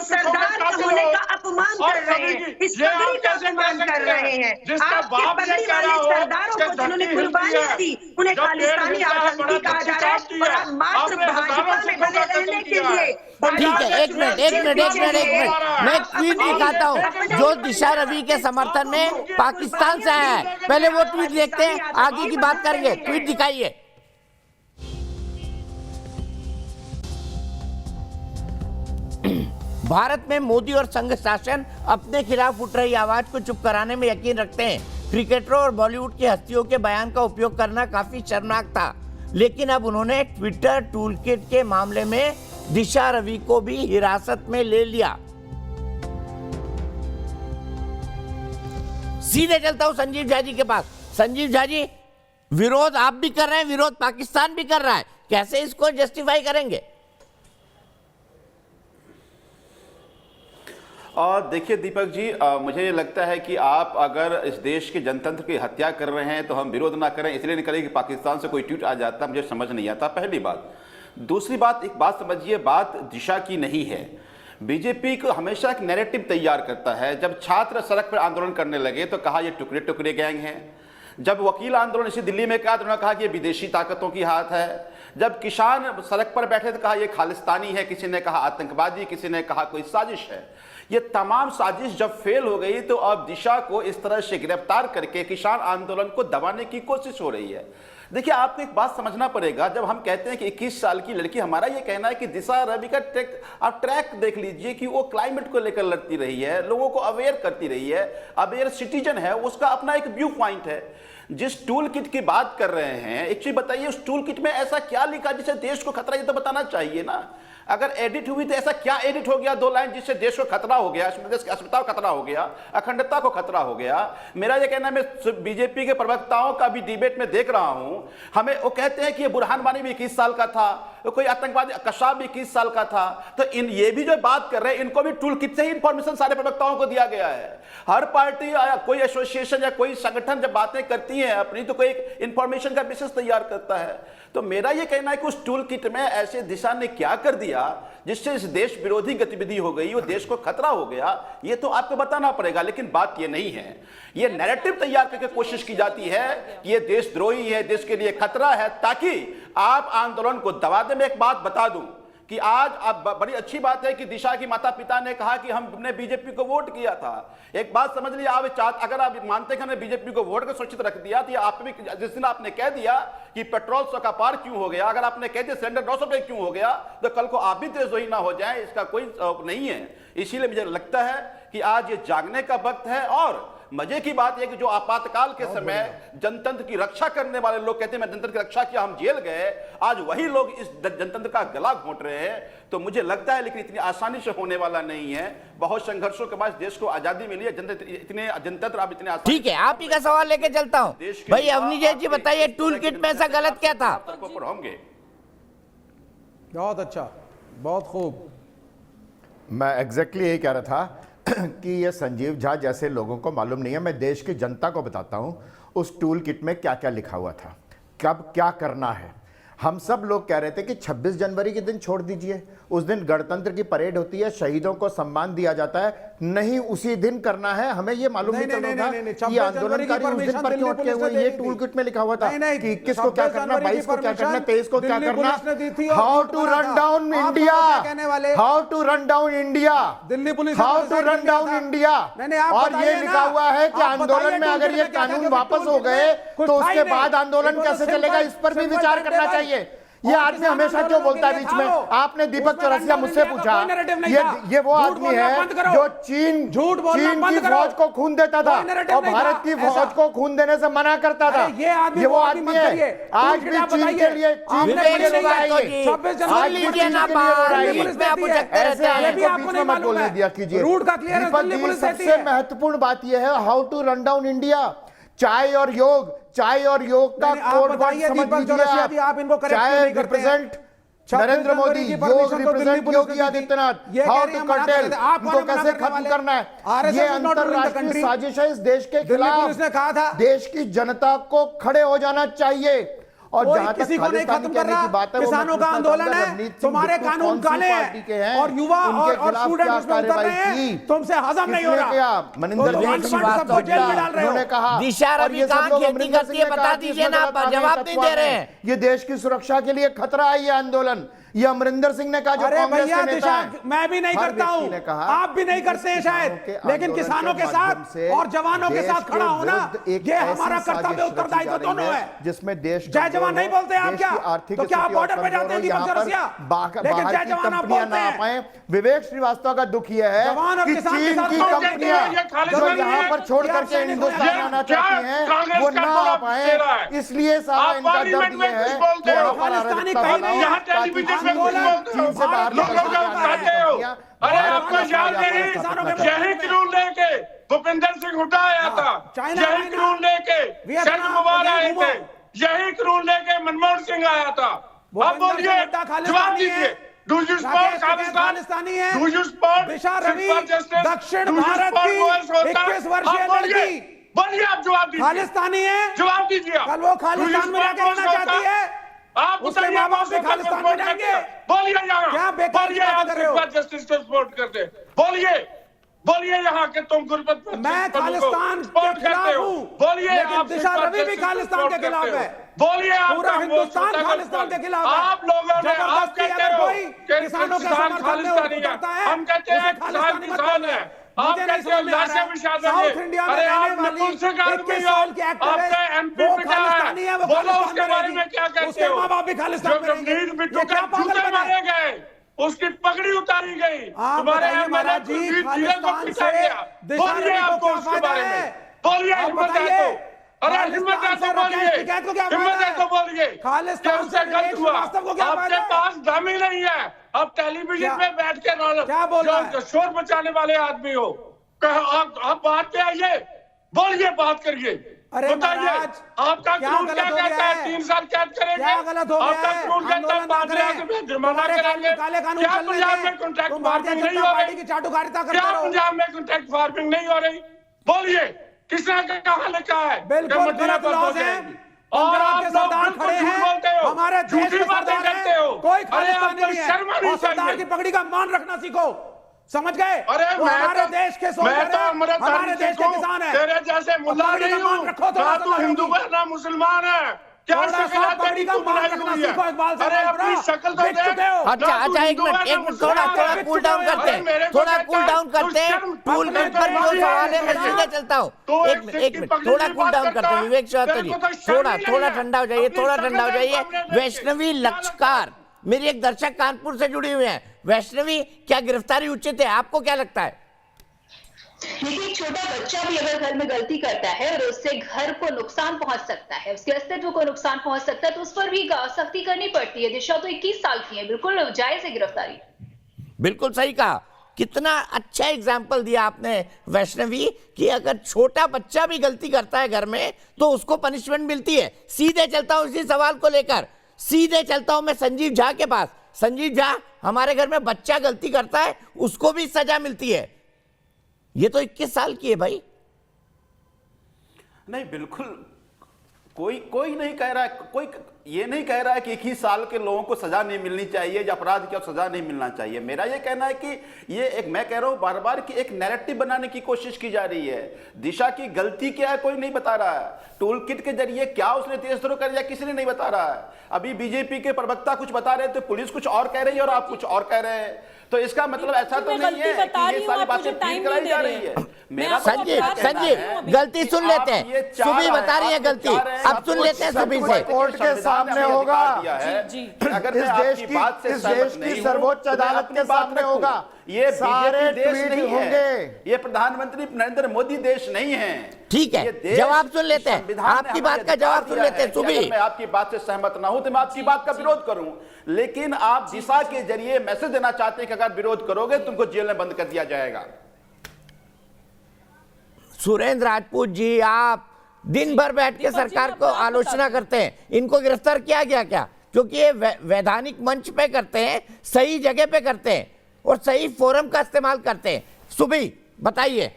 सरदार का होने का अपमान कर रहे हैं, इस पगड़ी का अपमान कर रहे हैं। आपके पगड़ी वाले सरदारों को जिन्होंने कुर्बानियां दी, उन्हें खालिस्तानी आतंकी कहा जा रहा है, और आप मात्र भाजपा में बने रहने के लिए। ठीक है, एक मिनट, मैं ट्वीट दिखाता हूँ जो दिशा रवि के समर्थन में पाकिस्तान से आया है। पहले वो ट्वीट देखते हैं, आगे की बात करेंगे। ट्वीट दिखाइए। भारत में मोदी और संघ शासन अपने खिलाफ उठ रही आवाज को चुप कराने में यकीन रखते हैं। क्रिकेटरों और बॉलीवुड की हस्तियों के बयान का उपयोग करना काफी शर्मनाक था, लेकिन अब उन्होंने ट्विटर टूलकिट के मामले में दिशा रवि को भी हिरासत में ले लिया। सीधे चलता हूं संजीव झा जी के पास। संजीव झा जी, विरोध आप भी कर रहे हैं, विरोध पाकिस्तान भी कर रहा है, कैसे इसको जस्टिफाई करेंगे? और देखिए दीपक जी, मुझे लगता है कि आप अगर इस देश के जनतंत्र की हत्या कर रहे हैं तो हम विरोध ना करें, इसलिए नहीं करें कि पाकिस्तान से कोई ट्वीट आ जाता, मुझे समझ नहीं आता, पहली बात। दूसरी बात, एक बात समझिए, बात दिशा की नहीं है। बीजेपी को हमेशा एक नैरेटिव तैयार करता है। जब छात्र सड़क पर आंदोलन करने लगे तो कहा ये टुकड़े टुकड़े गैंग हैं। जब वकील आंदोलन इसी दिल्ली में कहा तो उन्होंने कहा कि ये विदेशी ताकतों की हाथ है। जब किसान सड़क पर बैठे तो कहा ये खालिस्तानी है, किसी ने कहा आतंकवादी, किसी ने कहा कोई साजिश है। ये तमाम साजिश जब फेल हो गई तो अब दिशा को इस तरह से गिरफ्तार करके किसान आंदोलन को दबाने की कोशिश हो रही है। देखिए, आपको एक बात समझना पड़ेगा, जब हम कहते हैं कि 21 साल की लड़की, हमारा ये कहना है कि दिशा रवि का आप ट्रैक देख लीजिए कि वो क्लाइमेट को लेकर लड़ती रही है, लोगों को अवेयर करती रही है, अवेयर सिटीजन है, उसका अपना एक व्यू पॉइंट है। जिस टूल किट की बात कर रहे हैं, एक चीज बताइए, उस टूल किट में ऐसा क्या लिखा जिससे देश को खतरा, ये तो बताना चाहिए ना। अगर एडिट हुई तो ऐसा क्या एडिट हो गया 2 लाइन जिससे देश को खतरा हो गया, देश की अस्मिता को खतरा हो गया, अखंडता को खतरा हो गया। मेरा यह कहना है, मैं बीजेपी के प्रवक्ताओं का भी डिबेट में देख रहा हूं, हमें वो कहते हैं कि ये बुरहान वानी भी 21 साल का था, कोई आतंकवादी कशाब भी 21 साल का था। तो ये भी जो बात कर रहे हैं, इनको भी टूल किट से ही इंफॉर्मेशन सारे प्रवक्ताओं को दिया गया है। हर पार्टी या कोई एसोसिएशन या कोई संगठन जब बातें करती है अपनी, तो कोई इंफॉर्मेशन का बेसिस तैयार करता है। तो मेरा यह कहना है कि उस टूल किट में ऐसे दिशा ने क्या कर दिया जिससे इस देश विरोधी गतिविधि हो गई, वो देश को खतरा हो गया, ये तो आपको बताना पड़ेगा। लेकिन बात ये नहीं है, ये नैरेटिव तैयार करके कोशिश की जाती है कि ये देशद्रोही है, देश के लिए खतरा है, ताकि आप आंदोलन को दबा दें। मैं एक बात बता दूं कि आज अब बड़ी अच्छी बात है कि दिशा की माता पिता ने कहा कि हमने बीजेपी को वोट किया था। एक बात समझ लीजिए, आप अगर आप मानते हैं कि हमने बीजेपी को वोट को सुरक्षित रख दिया, तो आप भी जिस दिन आपने कह दिया कि पेट्रोल 100 का पार क्यों हो गया, अगर आपने कह दिया सिलेंडर 900 रुपए क्यों हो गया, तो कल को आप भी देशद्रोही ना हो जाए, इसका कोई नहीं है। इसीलिए मुझे लगता है कि आज ये जागने का वक्त है। और मजे की बात यह कि जो आपातकाल के समय जनतंत्र की रक्षा करने वाले लोग कहते हैं मैं जनतंत्र की रक्षा किया, हम जेल गए, आज वही लोग इस जनतंत्र का गला घोंट रहे हैं। तो मुझे लगता है लेकिन इतनी आसानी से होने वाला नहीं है। बहुत संघर्षों के बाद देश को आजादी मिली है, इतने जनतंत्र अब इतने आसान। ठीक है, आप ही का सवाल लेके चलता हूं भाई। अवनी जैन जी बताइए, टूल किट में ऐसा गलत क्या था? होंगे। बहुत अच्छा, बहुत खूब। मैं एग्जैक्टली यही कह रहा था कि ये संजीव झा जैसे लोगों को मालूम नहीं है। मैं देश की जनता को बताता हूं उस टूल किट में क्या क्या लिखा हुआ था, कब क्या करना है। हम सब लोग कह रहे थे कि 26 जनवरी के दिन छोड़ दीजिए, उस दिन गणतंत्र की परेड होती है, शहीदों को सम्मान दिया जाता है, नहीं उसी दिन करना है। हमें ये मालूम नहीं चलता था कि आंदोलनकारी उस दिन पर क्यों अटके हुए। ये टूल किट में लिखा हुआ था कि 21 को क्या करना, 22 को क्या करना, 23 को क्या करना, how to run down India, how to run down India, Delhi police, how to run down India. और ये लिखा हुआ है कि आंदोलन में अगर ये कानून वापस हो गए तो उसके बाद आंदोलन कैसे चलेगा, इस पर भी विचार करना चाहिए। ये आदमी हमेशा क्यों बोलता है बीच में? आपने दीपक चौरसिया मुझसे पूछा, ये वो आदमी है जो चीन की फौज को खून देता था और भारत की फौज को खून देने से मना करता था। ये वो आदमी है। आज भी चीन के लिए मत बोलने दिया कीजिए। सबसे महत्वपूर्ण बात यह है how to run down India. चाय और योग का कोड वर्ड समझ लीजिए आप। चाय रिप्रेजेंट नरेंद्र मोदी, योग represent Yogi Adityanath. How to curtail, इनको कैसे खत्म करना है। ये अंतरराष्ट्रीय साजिश है इस देश के खिलाफ। देश की जनता को खड़े हो जाना चाहिए। और जहां किसी को नहीं खत्म कर रहा, किसानों का आंदोलन है, तुम्हारे कानून काले हैं और युवा और स्टूडेंट उसमें उतर रहे हैं, तुमसे हजम नहीं हो रहा। मनिंदर उन्होंने कहा दिशा रवि कहां खेती करती है बता दीजिए ना, जवाब नहीं दे रहे हैं। ये देश की सुरक्षा के लिए खतरा है ये आंदोलन। ये अमरिंदर सिंह ने कहा जो कांग्रेस के नेता हैं। मैं भी नहीं करता हूं, आप भी नहीं करते हैं शायद, लेकिन किसानों के साथ और जवानों के साथ खड़ा होना ये हमारा कर्तव्य उत्तरदायित्व दोनों है। जिसमें देश जय जवान नहीं बोलते आप क्या? तो क्या आप बॉर्डर पे जाते हैं दीपक चौरसिया? लेकिन जय जवान आप बोलते हैं। विवेक श्रीवास्तव का दुख यह है कि चीन की कंपनियां जो यहाँ पर छोड़ करके हिंदुस्तान आना चाहती हैं वो ना आ पाए, इसलिए सारा इनका दर्द ये है कि यहाँ पर अराजकता अरे आपको याद नहीं, यही कानून लेके भूपेंद्र सिंह हुड्डा आया था, यही कानून लेके शरद पवार आए थे, यही कानून लेके मनमोहन सिंह आया था। अब बोलिए, जवाब दीजिए। डू यू सपोर्ट खालिस्तानी है? डू यू सपोर्ट दिशा रवि दक्षिण भारत की 21 वर्षीय लड़की? बोलिए, आप जवाब दीजिए। खालिस्तानी है? जवाब दीजिए। कल वो खालिस्तान में रहकर रहना चाहती है, आप उसके माँ बाप भी खालिस्तान में जाएंगे। बोलिए यहाँ, क्या बेकार बोलिए आप जस्टिस को सपोर्ट करते, बोलिए यहाँ के तुम गुरबत मैं खालिस्तान के खिलाफ हूँ, बोलिए आप दिशा रवि भी खालिस्तान के खिलाफ है। बोलिए, पूरा हिंदुस्तान खालिस्तान के खिलाफ है। आप लोगों ने आप कहते हो किसानों के समर्थन में उतरता है, हम कहते हैं किसान है। आप कहते हैं लाशें बिछा देंगे। साउथ इंडिया में रहने वाली 21 साल की एक्टिविस्ट एमपी खालिस्तानी है, वो उसके बारे में क्या कहते हो? उसके माँ बाप भी खालिस्तान में रहेंगे। जूते मारे गए, उसकी पगड़ी उतारी गई, तुम्हारे महाराज जी खालिस्तान से बोलिए आपको उसके बारे में, बोलिए हिम्मत है तो, अरे हिम्मत है तो बोलिए, हिम्मत है तो बोलिए। खालिस्तान से गलत हुआ, आपके पास दम ही नहीं है। अब टेलीविजन पे बैठ के शोर बचाने वाले आदमी हो, आप बात पे आइए, बोलिए, बात करिए, बताइए आपका कानून क्या कहता है? 3 साल कैद करेंगे? आपका कानून कहता है 5 लाख रुपए जुर्माना करेंगे? क्या पंजाब में कॉन्ट्रैक्ट फार्मिंग नहीं हो रही? क्या पंजाब में कॉन्ट्रैक्ट फार्मिंग नहीं हो रही? बोलिए, किसने कहा लिखा है? बिल्कुल गलत लॉज है। और आप लोग खड़े हैं, हमारे देश के सरदार हैं, कोई खालिस्तानी नहीं है। और सरदार की पगड़ी का मान रखना सीखो, समझ गए? अरे हमारे देश के सोल्जर हैं, हमारे देश के किसान हैं। तेरे जैसे मुल्ला नहीं हूँ, ना तू हिंदू है ना मुसलमान है, क्या थोड़ा शक्ल सा है पगड़ी तेरी का तू मान बनाई रखना हुई है? सीखो इकबाल से अरे अपनी शक्ल तो देख चुके हो। अच्छा एक मिनट थोड़ा कूल डाउन करते हैं, थोड़ा कूल डाउन करते हैं। टूल किट पर जो सवाल है मैं सीधे चलता हूँ। एक मिनट थोड़ा कूल डाउन करते हैं विवेक श्रीवास्तव जी, थोड़ा ठंडा हो जाइए, थोड़ा ठंडा हो जाइए। वैष्णवी लक्षकार, मेरी एक दर्शक कानपुर से जुड़ी हुई है। वैष्णवी, क्या गिरफ्तारी उचित है? आपको क्या लगता है? देखिए, एक छोटा बच्चा भी अगर घर में गलती करता है और उससे घर को नुकसान पहुंच सकता है, उसके अस्तित्व को नुकसान पहुंच सकता है, तो उस पर भी सख्ती करनी पड़ती है। दिशा तो 21 साल की है, बिल्कुल जायज है गिरफ्तारी। बिल्कुल सही कहा। कितना अच्छा एग्जाम्पल दिया आपने वैष्णवी कि अगर छोटा बच्चा भी गलती करता है घर में तो उसको पनिशमेंट मिलती है। सीधे चलता हूं इसी सवाल को लेकर, सीधे चलता हूं मैं संजीव झा के पास। संजीव झा, हमारे घर में बच्चा गलती करता है उसको भी सजा मिलती है। ये तो 21 साल की है भाई। नहीं, बिल्कुल कोई नहीं कह रहा है, कोई ये नहीं कह रहा है कि 21 साल के लोगों को सजा नहीं मिलनी चाहिए या अपराध की सजा नहीं मिलना चाहिए। मेरा ये कहना है कि ये एक, मैं कह रहा हूं बार बार कि एक नैरेटिव बनाने की कोशिश की जा रही है। दिशा की गलती क्या है कोई नहीं बता रहा है। टूल किट के जरिए क्या उसने देशद्रोह कर दिया किसी ने नहीं बता रहा है। अभी बीजेपी के प्रवक्ता कुछ बता रहे थे, पुलिस कुछ और कह रही है और आप कुछ और कह रहे हैं। तो इसका मतलब ऐसा तो नहीं है कि ये सारी बातें फीड कराई जा रही है। मेरा संजीव गलती सुन लेते हैं, सुबी बता रही है गलती, अब सुन लेते हैं सुबी से। कोर्ट के सामने होगा, अगर इस देश की सर्वोच्च अदालत के सामने होगा। ये सारे देश ट्वीट नहीं होंगे। है, ये प्रधानमंत्री नरेंद्र मोदी देश नहीं है। ठीक है, जवाब सुन लेते हैं, आपकी बात का जवाब सुन लेते हैं। सुबी, मैं आपकी बात से सहमत ना हूं तो मैं आपकी बात का विरोध करूं, लेकिन आप दिशा के जरिए मैसेज देना चाहते हैं कि अगर विरोध करोगे तुमको जेल में बंद कर दिया जाएगा। सुरेंद्र राजपूत जी, आप दिन भर बैठ के सरकार को आलोचना करते हैं, इनको गिरफ्तार किया गया क्या? क्योंकि ये वैधानिक मंच पे करते हैं, सही जगह पे करते हैं और सही फोरम का इस्तेमाल करते हैं। सुबी बताइए।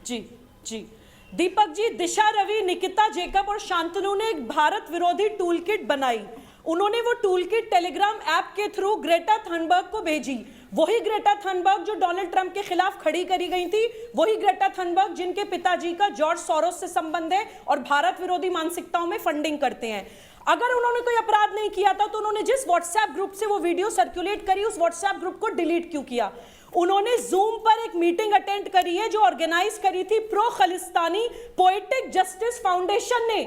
जी दीपक जी, दिशा रवि, निकिता जेकब और शांतनु ने एक भारत विरोधी टूल किट बनाई। उन्होंने वो टूल किट टेलीग्राम ऐप के थ्रू ग्रेटा थनबर्ग को भेजी। वही ग्रेटा थनबर्ग जो डोनाल्ड ट्रंप के खिलाफ खड़ी करी गई थी, वही ग्रेटा थनबर्ग जिनके पिताजी का जॉर्ज सोरोस से संबंध है और भारत विरोधी मानसिकताओं में फंडिंग करते हैं। अगर उन्होंने कोई अपराध नहीं किया था तो उन्होंने जिस व्हाट्सएप ग्रुप से वो वीडियो सर्कुलेट करी, उस व्हाट्सएप ग्रुप को डिलीट क्यों किया? उन्होंने जूम पर एक मीटिंग अटेंड करी है जो ऑर्गेनाइज करी थी pro Khalistani poetic justice foundation ने।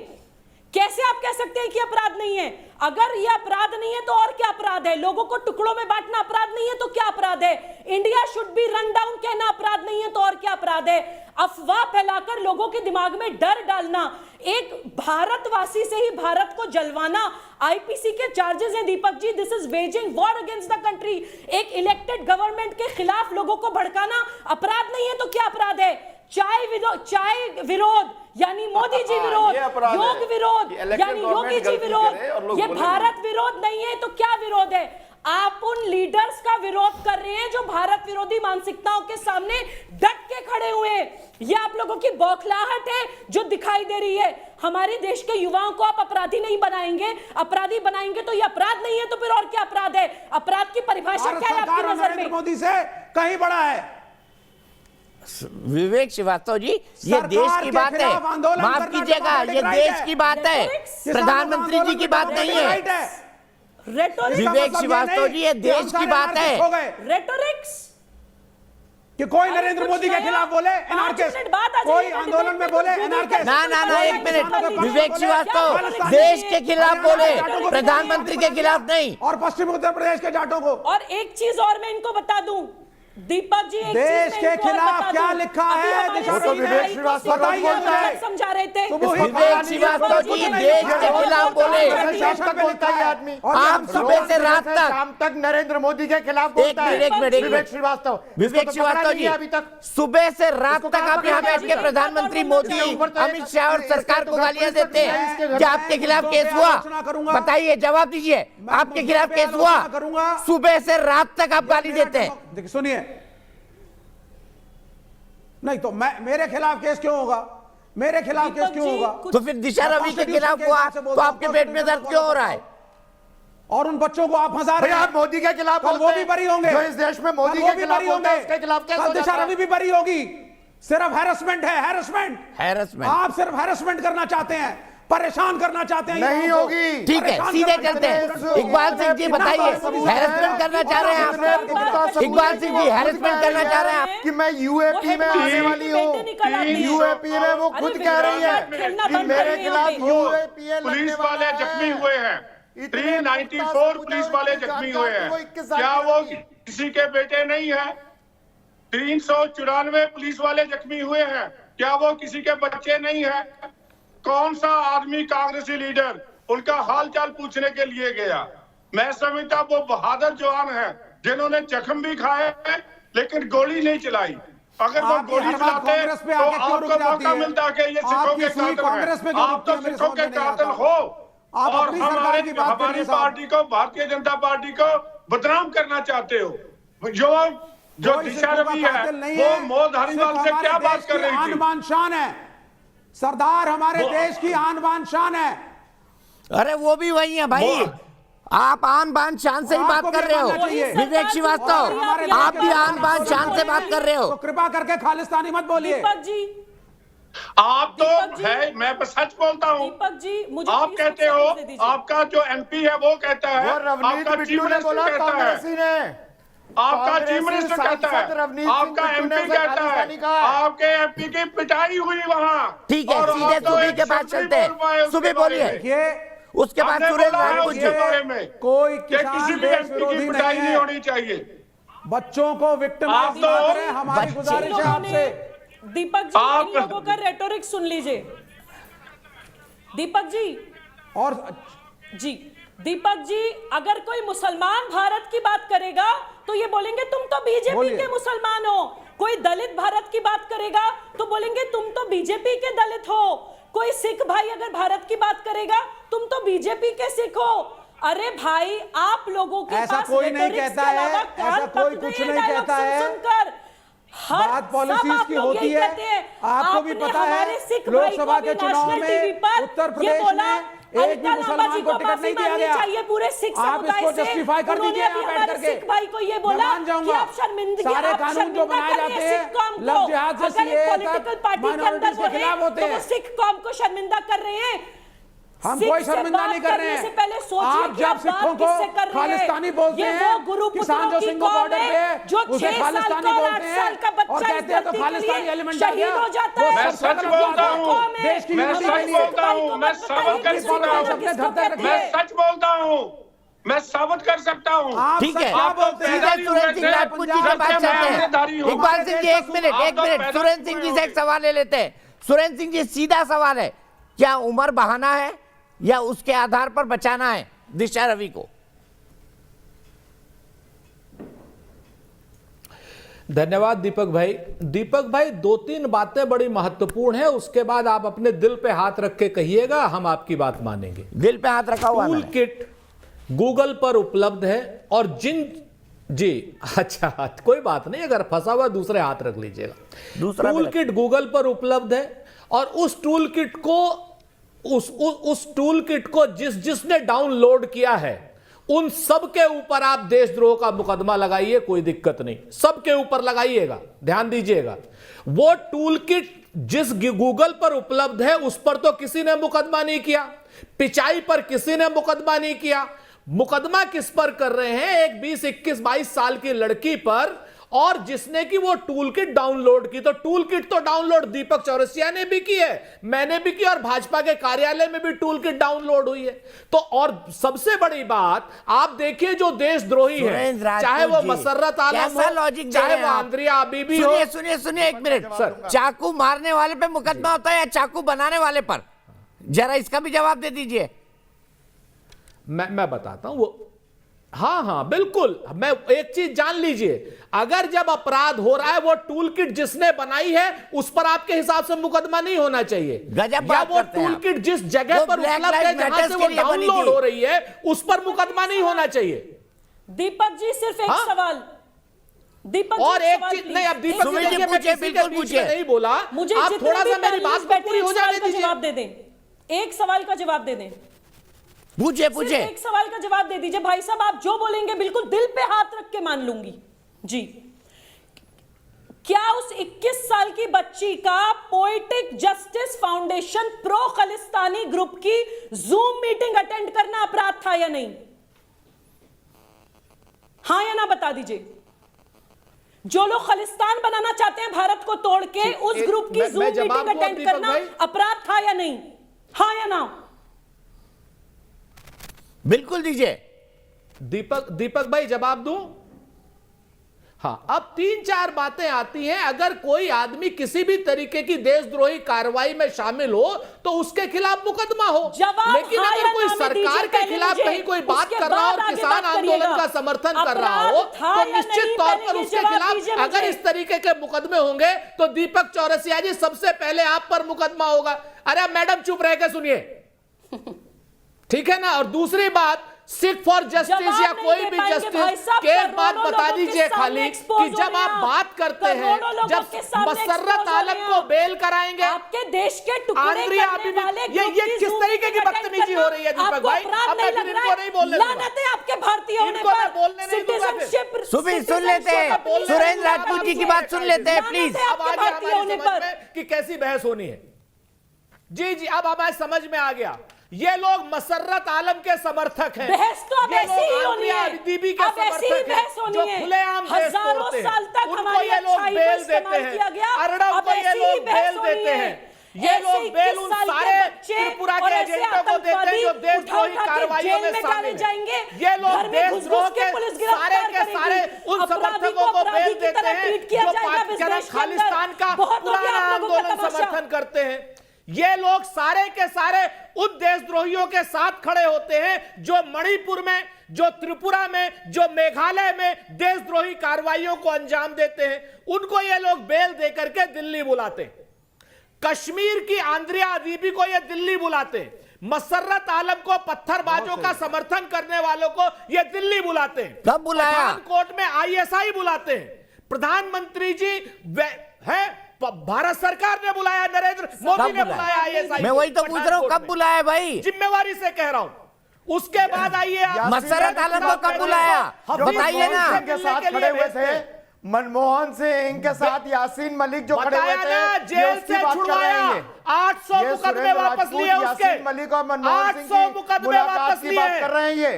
कैसे आप कह सकते हैं कि अपराध नहीं है? अगर यह अपराध नहीं है तो और क्या अपराध है? लोगों को टुकड़ों में बांटना अपराध नहीं है तो क्या अपराध है? India should be run down कहना अपराध नहीं है तो और क्या अपराध है? अफवाह फैलाकर लोगों के दिमाग में डर डालना, एक भारतवासी से ही भारत को जलवाना, आईपीसी के चार्जेस हैं Deepak ji. This is waging war against the country. एक इलेक्टेड गवर्नमेंट के खिलाफ लोगों को भड़काना अपराध नहीं है तो क्या अपराध है? चाय विरोध यानी मोदी जी विरोध, योग विरोध यानी योगी जी विरोध, ये भारत विरोध नहीं है तो क्या विरोध है? आप उन लीडर्स का विरोध कर रहे हैं जो भारत विरोधी मानसिकताओं के सामने डट के खड़े हुए हैं। ये आप लोगों की बौखलाहट है जो दिखाई दे रही है। हमारे देश के युवाओं को आप अपराधी नहीं बनाएंगे, अपराधी बनाएंगे तो ये अपराध नहीं है तो फिर और क्या अपराध है? अपराध की परिभाषा क्या है आपकी नजर में? मोदी से कहीं बड़ा है। विवेक श्रीवास्तव जी, ये देश की बात है, माफ कीजिएगा, ये देश की बात है, प्रधानमंत्री जी की बात नहीं है। विवेक श्रीवास्तव जी, ये देश की बात है। रेटोरिक्स कि कोई नरेंद्र मोदी के खिलाफ बोले एनआरकेस, कोई आंदोलन में बोले एनआरकेस। ना एक मिनट, विवेक श्रीवास्तव देश के खिलाफ बोले, प्रधानमंत्री के खिलाफ नहीं। और पश्चिम उत्तर प्रदेश के जाटों को। और एक चीज और मैं इनको बता दूं दीपक जी, देश के खिलाफ क्या लिखा है? विवेक श्रीवास्तव समझा रहे थे। विवेक श्रीवास्तव जी देश के खिलाफ बोले, आदमी आप सुबह से रात तक शाम तक नरेंद्र मोदी के खिलाफ बोलता है। विवेक श्रीवास्तव जी अभी तक सुबह से रात तक आप यहाँ बैठ के प्रधानमंत्री मोदी, अमित शाह और सरकार को गालियां देते हैं। क्या आपके खिलाफ केस हुआ? बताइए, जवाब दीजिए, आपके खिलाफ केस हुआ? सुबह से रात तक आप गाली देते हैं। देखिए सुनिए, नहीं तो मेरे खिलाफ केस क्यों होगा? मेरे खिलाफ केस क्यों होगा? तो फिर दिशा रवि के खिलाफ हुआ तो आपके पेट में दर्द क्यों हो रहा है? और उन बच्चों को आप फंसा रहे हैं। आप मोदी के खिलाफ कल वो भी बरी होंगे जो इस देश में मोदी के खिलाफ होंगे, उसके खिलाफ कल दिशा रवि भी बरी होगी। सिर्फ हैरेसमेंट है, हैरेसमेंट। आप सिर्फ हैरेसमेंट करना चाहते हैं, परेशान करना चाहते हैं। नहीं होगी। ठीक है, सीधे चलते हैं। इकबाल सिंह जी बताइए, हैरेसमेंट करना चाह रहे हैं आप? इकबाल सिंह जी हैरेसमेंट करना चाह रहे हैं आप? कि मैं यूएपी में आने वाली हूँ, यूएपी में वो खुद कह रही है कि मेरे खिलाफ यूएपी पुलिस वाले जख्मी हुए हैं, 394 पुलिस वाले जख्मी हुए हैं। क्या वो किसी के बेटे नहीं है? 394 पुलिस वाले जख्मी हुए हैं, क्या वो किसी के बच्चे नहीं है? कौन सा आदमी कांग्रेसी लीडर उनका हालचाल पूछने के लिए गया? मैं समझता वो बहादुर जवान हैं जिन्होंने जख्म भी खाए हैं लेकिन गोली नहीं चलाई। अगर वो गोली चलाते तो आपको मौका मिलता कि ये सिखों के कातिल हैं। आप तो सिखों के कातिल हो और हमारी पार्टी को, भारतीय जनता पार्टी को बदनाम करना चाहते हो। जो दिशा रवि है वो मो धारीवाल से क्या बात कर रही थी? आन बान शान है, सरदार हमारे देश की आन बान शान है। अरे वो भी वही है भाई, आप आन बान शान से ही बात कर रहे हो। विवेक श्रीवास्तव, आप भी आन बान शान से बात कर रहे हो। तो कृपा करके खालिस्तानी मत बोलिए। आप तो है, मैं बस सच बोलता हूँ। आप कहते हो, आपका जो एमपी है वो कहता है, आपका चीफ मिनिस्टर कहता है, आपका चीफ मिनिस्टर कहता है, आपका एमपी कहता है, आपके एमपी की पिटाई हुई वहाँ। ठीक है, सीधे सुबह के बाद चलते हैं। सुबह बोलिए, उसके बाद सुरेंद्र के बारे में कोई किसी भी एमपी की पिटाई नहीं होनी चाहिए। बच्चों को विक्टिमाइज ना करें, हमारी गुजारिश है आपसे। दीपक जी, इन लोगों का रेटोरिक सुन लीजिए। दीपक जी और जी, दीपक जी, अगर कोई मुसलमान भारत की बात करेगा तो ये बोलेंगे तुम तो बीजेपी के मुसलमान हो। कोई दलित भारत की बात करेगा तो बोलेंगे तुम तो बीजेपी के दलित हो। कोई सिख भाई अगर भारत की बात करेगा तुम तो बीजेपी के सिख हो। अरे भाई, आप लोगों के ऐसा पास कोई नहीं कहता है, ऐसा कोई कुछ नहीं कहता है। बात पॉलिसीज की होती है, आपको भी पता है। लोकसभा के चुनाव में उत्तर प्रदेश में एक भी मुसलमान को टिकट नहीं दिया गया। पूरे सिख आप इसको जस्टिफाई कर दीजिए यहाँ बैठ करके। सिख भाई को ये बोला मान जाऊंगा, सारे कानून जो बनाए जाते हैं लव जिहाद से सीएए तक माइनॉरिटीज के खिलाफ होते हैं। सिख कौम को शर्मिंदा कर रहे हैं। हम कोई शर्मिंदा नहीं कर रहे हैं। आप जब सिखों को खालिस्तानी बोलते हैं, किसान जो सिंगो बॉर्डर पे उसे खालिस्तानी बोलते हैं और कहते हैं तो खालिस्तानी एलिमेंट आ गया। मैं सच बोलता हूँ, देश की मैं सच बोलता हूँ, मैं साबित कर सकता हूँ, मैं सच बोलता हूँ, मैं साबित कर सकता हूँ। ठीक है, सुरेंद्र सिंह राजपूत जी से बात करते हैं। इकबाल सिंह जी, एक मिनट, सुरेंद्र सिंह जी से एक सवाल ले लेते हैं। सुरेंद्र सिंह जी, सीधा सवाल है, क्या उम्र बहाना है या उसके आधार पर बचाना है दिशा रवि को? धन्यवाद दीपक भाई। दीपक भाई, 2-3 बातें बड़ी महत्वपूर्ण है, उसके बाद आप अपने दिल पे हाथ रख के कहिएगा, हम आपकी बात मानेंगे। दिल पे हाथ रखा हुआ है। टूल किट गूगल पर उपलब्ध है और जी अच्छा, कोई बात नहीं, अगर फंसा हुआ दूसरे हाथ रख लीजिएगा। टूल किट गूगल पर उपलब्ध है और उस टूल किट को उस टूल किट को जिसने डाउनलोड किया है उन सब के ऊपर आप देशद्रोह का मुकदमा लगाइए, कोई दिक्कत नहीं, सबके ऊपर लगाइएगा। ध्यान दीजिएगा, वो टूल किट जिस गूगल पर उपलब्ध है उस पर तो किसी ने मुकदमा नहीं किया, पिचाई पर किसी ने मुकदमा नहीं किया। मुकदमा किस पर कर रहे हैं? एक 20, 21, 22 साल की लड़की पर, और जिसने की वो टूल किट डाउनलोड की। तो टूल किट तो डाउनलोड दीपक चौरसिया ने भी की है, मैंने भी की, और भाजपा के कार्यालय में भी टूल किट डाउनलोड हुई है। तो और सबसे बड़ी बात, आप देखिए जो देशद्रोही है, चाहे वो मसर्रत आलम हो, चाहे वो आंद्रिया अबीबी हो। सुनिए एक मिनट सर, चाकू मारने वाले पे मुकदमा होता है या चाकू बनाने वाले पर? जरा इसका भी जवाब दे दीजिए। मैं बताता हूं वो, हाँ बिल्कुल। मैं एक चीज जान लीजिए, अगर जब अपराध हो रहा है, वो टूल किट जिसने बनाई है उस पर आपके हिसाब से मुकदमा नहीं होना चाहिए, या वो टूल किट जिस जगह पर उपलब्ध है जहां से वो डाउनलोड हो रही है उस पर मुकदमा नहीं होना चाहिए। दीपक जी, सिर्फ एक सवाल। दीपक और एक चीज नहीं, अब दीपक जी देखिए, मैं किसी के बीच में नहीं बोला, मुझे आप थोड़ा सा मेरी बात पूरी हो जाने दीजिए। जवाब दे दें, एक सवाल का जवाब दे दें। पूछे एक सवाल का जवाब दे दीजिए भाई साहब, आप जो बोलेंगे बिल्कुल दिल पे हाथ रख के मान लूंगी जी। क्या उस 21 साल की बच्ची का poetic justice foundation pro Khalistani group की जूम मीटिंग अटेंड करना अपराध था या नहीं? हाँ या ना बता दीजिए। जो लोग खालिस्तान बनाना चाहते हैं भारत को तोड़ के, उस ग्रुप की जूम मीटिंग अटेंड करना अपराध था या नहीं? हाँ या ना? बिल्कुल दीजिए। दीपक भाई जवाब दूं? हाँ, अब 3-4 बातें आती हैं। अगर कोई आदमी किसी भी तरीके की देशद्रोही कार्रवाई में शामिल हो तो उसके खिलाफ मुकदमा हो, लेकिन अगर कोई सरकार के खिलाफ कहीं कोई बात कर रहा हो और किसान आंदोलन का समर्थन कर रहा हो तो निश्चित तौर पर उसके खिलाफ अगर इस तरीके के मुकदमे होंगे तो दीपक चौरसिया जी सबसे पहले आप पर मुकदमा होगा। अरे मैडम चुप रह के सुनिए, ठीक है ना। और दूसरी बात, सिख फॉर जस्टिस या कोई भी जस्टिस के एक बात बता दीजिए खाली कि जब आप बात करते हैं, जब मसर्रत आलम को बेल कराएंगे, आपके देश के टुकड़े करने वाले ये किस तरीके की बदतमीजी हो रही है दीपक भाई? अब मैं फिर इनको नहीं बोलने दूंगा। लानत है आपके भारतीय होने पर, बोलने नहीं दूंगा। सुन लेते हैं, सुरेंद्र राजपूत जी की बात सुन लेते हैं प्लीज। अब आगे हमारी समझ में कि कैसी बहस होनी है। जी जी, अब हमारे समझ में आ गया। ये लोग मसर्रत आलम के समर्थक हैं। बहस तो अब ऐसी ही होनी है, दीबी के समर्थक हैं जो खुलेआम देश तोड़ते हैं। उनको ये लोग बेल देते हैं, अरड़ों को ये लोग बेल देते हैं। ये लोग बेल उन सारे त्रिपुरा के एजेंटों को देते हैं जो देशद्रोही कार्रवाइयों में शामिल हैं। ये लोग देशद्रोह के सारे उन समर्थकों को बेल देते हैं जो पाकिस्तान खालिस्तान का पुराना आंदोलन समर्थन करते हैं। ये लोग सारे के सारे उन देशद्रोहियों के साथ खड़े होते हैं जो मणिपुर में, जो त्रिपुरा में, जो मेघालय में देशद्रोही कार्रवाइयों को अंजाम देते हैं। उनको ये लोग बेल देकर के दिल्ली बुलाते हैं। कश्मीर की आंद्रिया अदीबी को ये दिल्ली बुलाते हैं। मसर्रत आलम को, पत्थरबाजों का समर्थन करने वालों को ये दिल्ली बुलाते हैं। कब बुलाया? पठानकोट में ISI बुलाते हैं। प्रधानमंत्री जी है, भारत सरकार ने बुलाया, नरेंद्र मोदी ने बुलाया ISI। मैं वही तो पूछ रहा हूं, कब बुलाया भाई? जिम्मेवारी से कह रहा हूं। उसके बाद आइए, मसर्रत आलम को कब बुलाया बताइए ना। के साथ खड़े हुए थे मनमोहन सिंह के साथ यासीन मलिक जो खड़े हुए थे, जेल से छुड़वाया, 800 मुकदमे वापस लिए उसके। यासीन मलिक और मनमोहन सिंह 800 मुकदमे वापस की बात कर रहे हैं। ये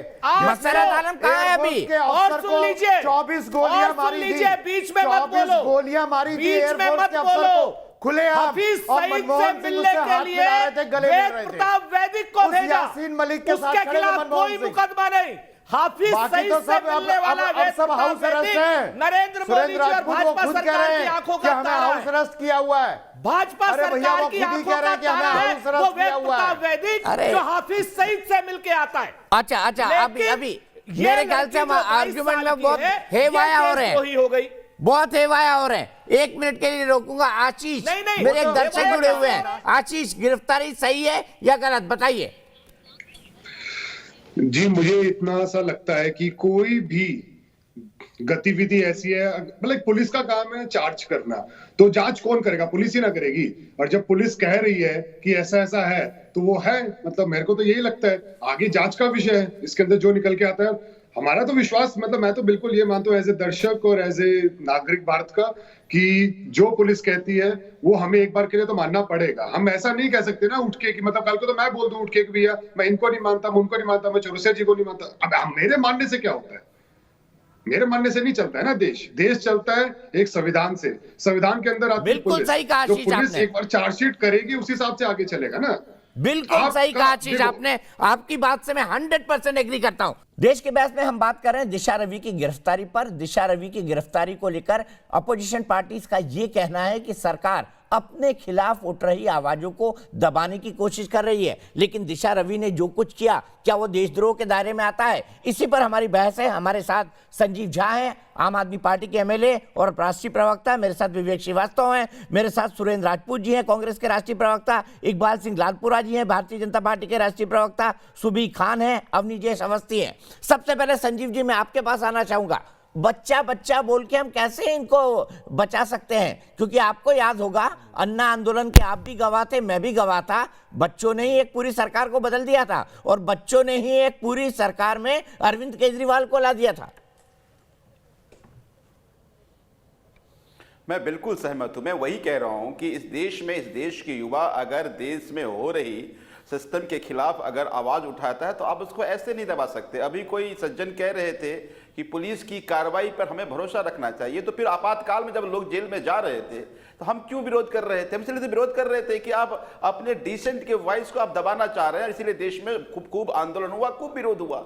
मसर्रत आलम कहाँ है अभी? और सुन लीजिए, 24 गोलियां मारी थी, बीच में मत बोलो, गोलियां मारी थी, बीच में मत बोलो। खुलेआम हफीज सईद से मिलने के लिए वेद प्रताप वैदिक को भेजा, यासीन मलिक के उसके खिलाफ कोई मुकदमा नहीं। हाफिज सईद से मिलने वाला वेद प्रताप वैदिक नरेंद्र मोदी और भाजपा सरकार की आंखों का तारा है। हाउस अरेस्ट किया हुआ है भाजपा सरकार की आंखों का तारा है वो वेद प्रताप वैदिक जो हाफिज सईद से मिलके आता है। अच्छा, अभी मेरे ख्याल से हम आर्गुमेंट में बहुत हेवाया हो रहे हैं, बहुत हेवाया हो रहे हैं। 1 मिनट के लिए रोकूंगा। आशीष, मेरे एक दर्शक जुड़े हुए हैं। आशीष, गिरफ्तारी सही है या गलत, बताइए। जी, मुझे इतना सा लगता है कि कोई भी गतिविधि ऐसी है, मतलब पुलिस का काम है चार्ज करना, तो जांच कौन करेगा? पुलिस ही ना करेगी। और जब पुलिस कह रही है कि ऐसा ऐसा है तो वो है, मतलब मेरे को तो यही लगता है आगे जांच का विषय है। इसके अंदर जो निकल के आता है, हमारा तो विश्वास, मतलब मैं तो बिल्कुल ये मानता हूँ एज ए दर्शक और एज ए नागरिक भारत का, कि जो पुलिस कहती है वो हमें एक बार के लिए तो मानना पड़ेगा। हम ऐसा नहीं कह सकते ना उठ के कि मतलब कल को तो मैं बोल दूं उठ के कि भैया मैं इनको नहीं मानता, मैं उनको नहीं मानता, मैं चौरसिया जी को नहीं मानता। अब मेरे मानने से क्या होता है? मेरे मानने से नहीं चलता है ना देश। देश चलता है एक संविधान से। संविधान के अंदर आती है पुलिस। जो पुलिस एक बार चार्जशीट करेगी उस हिसाब से आगे चलेगा ना। बिल्कुल सही कहा आशीष आपने। आपकी बात से मैं 100% एग्री करता हूं। देश के बहस में हम बात कर रहे हैं दिशा रवि की गिरफ्तारी पर। दिशा रवि की गिरफ्तारी को लेकर अपोजिशन पार्टीज का यह कहना है कि सरकार अपने खिलाफ उठ रही आवाजों को दबाने की कोशिश कर रही है, लेकिन दिशा रवि ने जो कुछ किया क्या वो देशद्रोह के दायरे में आता है? इसी पर हमारी बहस है। हमारे साथ संजीव झा हैं, आम आदमी पार्टी के MLA और राष्ट्रीय प्रवक्ता। मेरे साथ विवेक श्रीवास्तव हैं, मेरे साथ सुरेंद्र राजपूत जी हैं, कांग्रेस के राष्ट्रीय प्रवक्ता। इकबाल सिंह लालपुरा जी हैं, भारतीय जनता पार्टी के राष्ट्रीय प्रवक्ता। सुबी खान हैं, अवनीजेश अवस्थी हैं। सबसे पहले संजीव जी मैं आपके पास आना चाहूंगा। बच्चा बच्चा बोल के हम कैसे इनको बचा सकते हैं? क्योंकि आपको याद होगा अन्ना आंदोलन के आप भी गवाह थे, मैं भी गवाह था। बच्चों ने ही एक पूरी सरकार को बदल दिया था और बच्चों ने ही एक पूरी सरकार में अरविंद केजरीवाल को ला दिया था। मैं बिल्कुल सहमत हूं। मैं वही कह रहा हूं कि इस देश के युवा अगर देश में हो रही सिस्टम के खिलाफ अगर आवाज उठाता है तो आप उसको ऐसे नहीं दबा सकते। अभी कोई सज्जन कह रहे थे कि पुलिस की कार्रवाई पर हमें भरोसा रखना चाहिए, तो फिर आपातकाल में जब लोग जेल में जा रहे थे तो हम क्यों विरोध कर रहे थे? हम इसलिए विरोध कर रहे थे कि आप अपने डिसेंट के वॉइस को आप दबाना चाह रहे हैं, इसीलिए देश में खूब आंदोलन हुआ, खूब विरोध हुआ।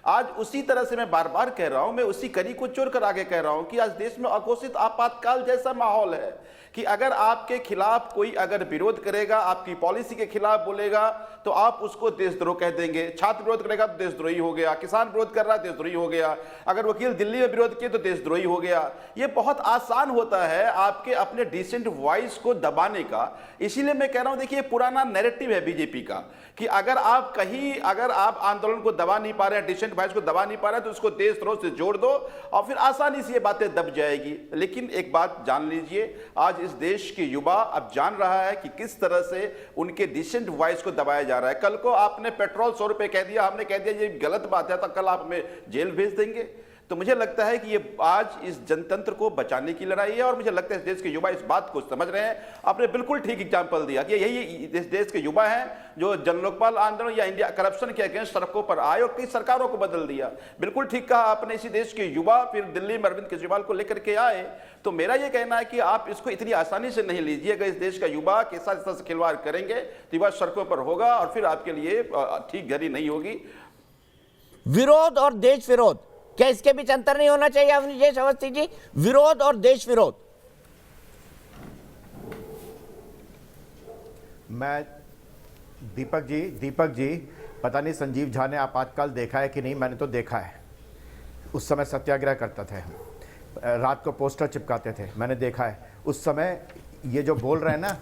आज उसी तरह से मैं बार बार कह रहा हूं, मैं उसी कड़ी को चोर कर आगे कह रहा हूं कि आज देश में अघोषित आपातकाल जैसा माहौल है कि अगर आपके खिलाफ कोई अगर विरोध करेगा, आपकी पॉलिसी के खिलाफ बोलेगा, तो आप उसको देशद्रोह कह देंगे। छात्र विरोध करेगा तो देशद्रोही हो गया, किसान विरोध कर रहा है देशद्रोही हो गया, अगर वकील दिल्ली में विरोध किए तो देशद्रोही हो गया। ये बहुत आसान होता है आपके अपने डिसेंट वॉइस को दबाने का। इसीलिए मैं कह रहा हूं, देखिए पुराना नैरेटिव है बीजेपी का कि अगर आप आंदोलन को दबा नहीं पा रहे हैं, डिसेंट वॉइस को दबा नहीं पा रहे हैं, तो उसको देशद्रोह से जोड़ दो और फिर आसानी से ये बातें दब जाएगी। लेकिन एक बात जान लीजिए, आज इस देश के युवा अब जान रहा है कि किस तरह से उनके डिसेंट वॉइस को दबाया जा रहा है। कल को आपने पेट्रोल 100 रुपए कह दिया, हमने कह दिया ये गलत बात है, तो कल आप हमें जेल भेज देंगे। तो मुझे लगता है कि ये आज इस जनतंत्र को बचाने की लड़ाई है और मुझे लगता है इस देश के युवा इस बात को समझ रहे हैं। आपने बिल्कुल ठीक एग्जाम्पल दिया कि यही इस देश के युवा हैं जो जन लोकपाल आंदोलन या इंडिया करप्शन के अगेंस्ट सड़कों पर आए और कई सरकारों को बदल दिया। बिल्कुल ठीक कहा आपने, इसी देश के युवा फिर दिल्ली में अरविंद केजरीवाल को लेकर के आए। तो मेरा ये कहना है कि आप इसको इतनी आसानी से नहीं लीजिएगा। इस देश का युवा के साथ इस तरह से खिलवाड़ करेंगे तो युवा सड़कों पर होगा और फिर आपके लिए ठीक घड़ी नहीं होगी। विरोध और देश विरोध, क्या इसके बीच अंतर नहीं होना चाहिए अवनीश अवस्थी जी? विरोध और देश विरोध। मैं दीपक जी पता नहीं संजीव झा ने आपातकाल देखा है कि नहीं, मैंने तो देखा है। उस समय सत्याग्रह करता थे, रात को पोस्टर चिपकाते थे, मैंने देखा है। उस समय ये जो बोल रहे हैं ना,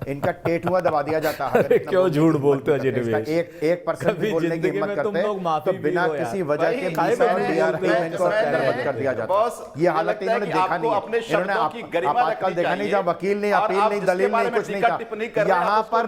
इनका टेटुआ दबा दिया जाता है। क्यों झूठ बोलते हो? 1% भी बोलने की हिम्मत करते तो बिना किसी वजह के बंद कर दिया जाता। ये हालत इन्होंने देखा नहीं है। इन्होंने आपातकाल देखा नहीं, जहाँ वकील नहीं, अपील नहीं, दलील नहीं, कुछ नहीं था। यहाँ पर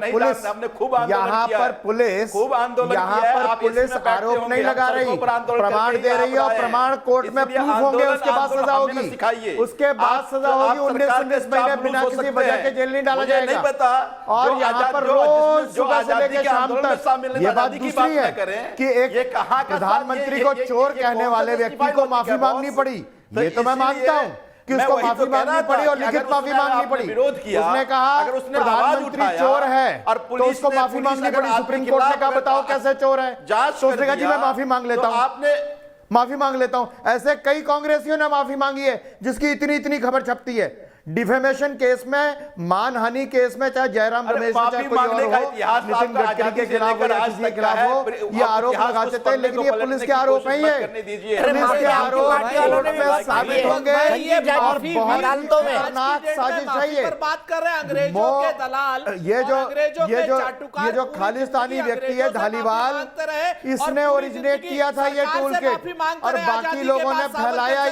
पुलिस आरोप नहीं लगा रही, प्रमाण दे रही है और प्रमाण कोर्ट में प्रूफ होंगे, उसके बाद सजा होगी। उसके बाद सजा होगी। 19 महीने बिना किसी वजह के जेल नहीं डाला जाएगा। नहीं पता और यहाँ पर रोज सुबह से लेकर शाम तक ये बात दूसरी है कि एक प्रधानमंत्री को चोर कहने वाले व्यक्ति को माफी मांगनी पड़ी। ये तो मैं मानता हूँ कि उसको माफी मांगनी पड़ी और लिखित माफी मांगनी पड़ी। उसने कहा प्रधानमंत्री चोर है तो उसको माफी मांगनी पड़ी। सुप्रीम कोर्ट ने कहा बताओ कैसे चोर है, तो उसने कहा जी मैं माफी मांग लेता हूँ, आपने माफी मांग लेता हूं। ऐसे कई कांग्रेसियों ने माफी मांगी है जिसकी इतनी खबर छपती है। डिफेमेशन केस में, मानहानि केस में, चाहे जयराम रमेश चाहे कोई और हो, नितिन गडकरी के खिलाफ हो या किसी के खिलाफ हो, ये आरोप लगाते थे। लेकिन ये पुलिस के आरोप है, ये पुलिस के आरोप साबित होंगे और बहुत खतरनाक साजिश है ये। बात कर रहे हैं अंग्रेजों के दलाल, ये जो खालिस्तानी व्यक्ति है धालीवाल, इसने ओरिजिनेट किया था ये टूल किट और बाकी लोगों ने फैलाया।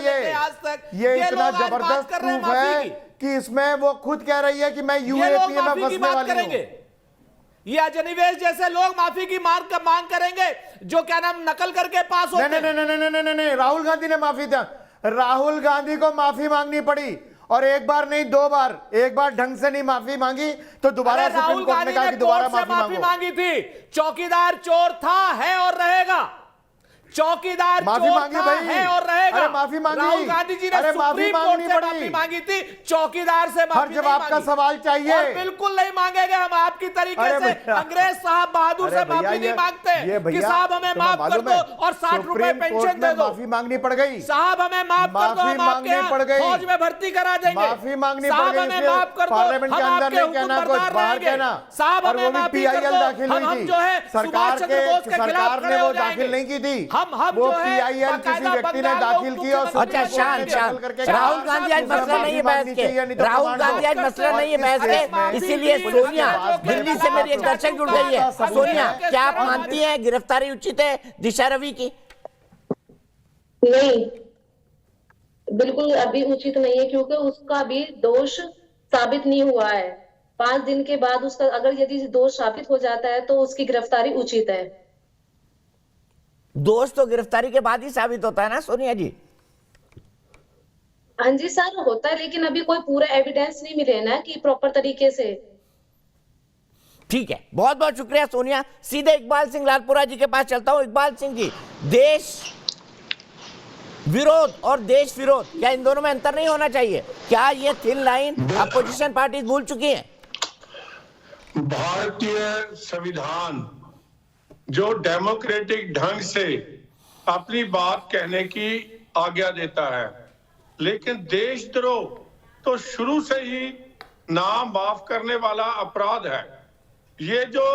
ये इतना जबरदस्त प्रूफ है कि इसमें वो खुद कह रही है कि मैं यूएपीए में फंसने वाली हूं। ये अजनिवेश जैसे लोग माफी की मांग करेंगे जो क्या नाम नकल करके पास होते हैं। नहीं, राहुल गांधी ने माफी दिया। राहुल गांधी को माफी मांगनी पड़ी और एक बार नहीं 2 बार। एक बार ढंग से नहीं माफी मांगी तो दोबारा सुप्रीम कोर्ट ने कहा कि दोबारा माफी मांगी थी। चौकीदार चोर था, है और रहेगा। चौकीदार माफी मांगी भाई है और रहेगा। अरे माफी मांगी, राहुल गांधी जी ने सुप्रीम कोर्ट से माफी मांगी थी, चौकीदार से माफी जब आपका सवाल चाहिए और बिल्कुल नहीं मांगेंगे हम आपकी तरीके से। अंग्रेज साहब बहादुर से माफी नहीं मांगते कि साहब हमें माफ कर दो और 60 रुपए पेंशन दे दो। माफी मांगनी पड़ गई साहब, हमें माफ कर दो, हम आपके फौज में भर्ती करा देंगे। माफी मांगनी पड़ गई, हमें माफ कर दो, पार्लियामेंट के अंदर नहीं कहना, कुछ बाहर कहना। साहब हमें माफी कर दो, हम जो है सुभाष चंद्र बोस के खिलाफ खड़े हो जाएंगे। दाखिल नहीं की थी, हम जो है किसी व्यक्ति ने दाखिल की और अच्छा शांत। राहुल गांधी आज मसला नहीं है बहस के, राहुल गांधी आज मसला नहीं है बहस के। इसीलिए सोनिया दिल्ली से मेरी एक दर्शक जुड़ गई है। सोनिया, क्या आप मानती हैं गिरफ्तारी उचित है दिशा रवि की? नहीं, बिल्कुल अभी उचित नहीं है क्योंकि उसका भी दोष साबित नहीं हुआ है। 5 दिन के बाद उसका अगर यदि दोष साबित हो जाता है तो उसकी गिरफ्तारी उचित है। दोष तो गिरफ्तारी के बाद ही साबित होता है ना सोनिया जी? हाँ जी सर, होता है, लेकिन अभी कोई पूरा एविडेंस नहीं मिले ना कि प्रॉपर तरीके से। ठीक है, बहुत बहुत शुक्रिया सोनिया। सीधे इकबाल सिंह लालपुरा जी के पास चलता हूं। इकबाल सिंह जी, देश विरोध और देश विरोध, क्या इन दोनों में अंतर नहीं होना चाहिए? क्या ये थिन लाइन अपोजिशन पार्टी भूल चुकी है? भारतीय संविधान जो डेमोक्रेटिक ढंग से अपनी बात कहने की आज्ञा देता है, लेकिन देशद्रोह तो शुरू से ही नाम माफ करने वाला अपराध है। ये जो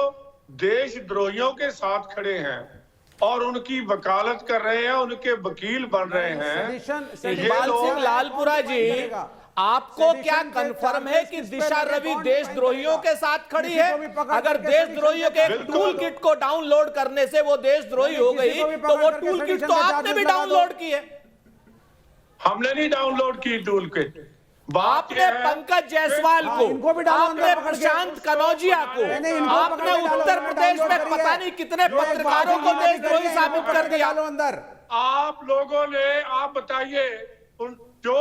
देशद्रोहियों के साथ खड़े हैं और उनकी वकालत कर रहे हैं, उनके वकील बन रहे हैं, इकबाल सिंह लालपुरा जी, आपको क्या कंफर्म है कि दिशा रवि देशद्रोहियों के साथ खड़ी है? अगर देशद्रोहियों के टूल किट को डाउनलोड करने से वो देशद्रोही हो गई, तो वो टूल किट तो आपने भी डाउनलोड की है। हमने नहीं डाउनलोड की टूल किट। आपने पंकज जायसवाल को, आपने प्रशांत कनौजिया को, आपने उत्तर प्रदेश में पता नहीं कितने पत्रकारों को देशद्रोही साबित कर दिया। आप लोगों ने, आप बताइए, जो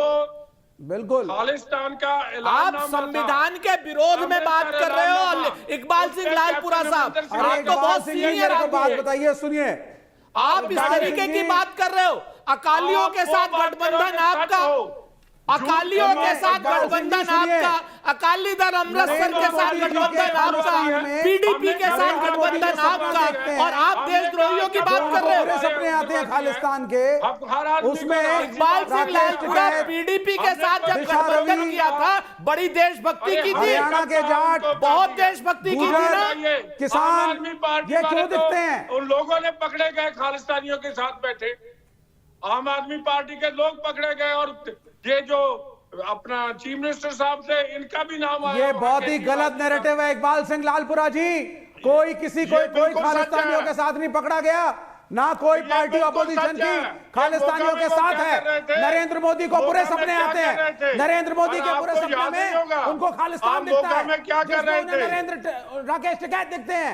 बिल्कुल खालिस्तान का आप संविधान के विरोध में बात कर रहे हो इकबाल सिंह लालपुरा साहब, आप तो बहुत सीनियर बात बताइए, सुनिए। आप इस तरीके की बात कर रहे हो। अकालियों के साथ गठबंधन आपका, अकालियों के साथ गठबंधन आपका, अकाली दल अमृतसर के साथ गठबंधन आपका, पीडीपी के साथ गठबंधन आपका, और आप देशद्रोहियों की बात कर रहे हो। सपने आते हैं खालिस्तान के, उसमें इकबाल सिंह लालपुरा पीडीपी के साथ जब गठबंधन किया था, बड़ी देशभक्ति की थी, हरियाणा के जाट बहुत देशभक्ति की थी ना। किसान ये क्यों दिखते हैं? उन लोगों ने पकड़े गए, खालिस्तानियों के साथ बैठे आम आदमी पार्टी के लोग पकड़े गए, और ये जो अपना चीफ मिनिस्टर साहब से इनका भी नाम आया। ये बहुत ही गलत नैरेटिव है इकबाल सिंह लालपुरा जी। कोई कोई खालिस्तानियों के साथ नहीं पकड़ा गया, ना कोई पार्टी अपोजिशन की खालिस्तानियों के साथ है। नरेंद्र मोदी को पूरे सपने आते हैं, नरेंद्र मोदी के पूरे सपने में उनको खालिस्तान दिखता है। क्या कर रहे थे? नरेंद्र राकेश टिकैत दिखते हैं,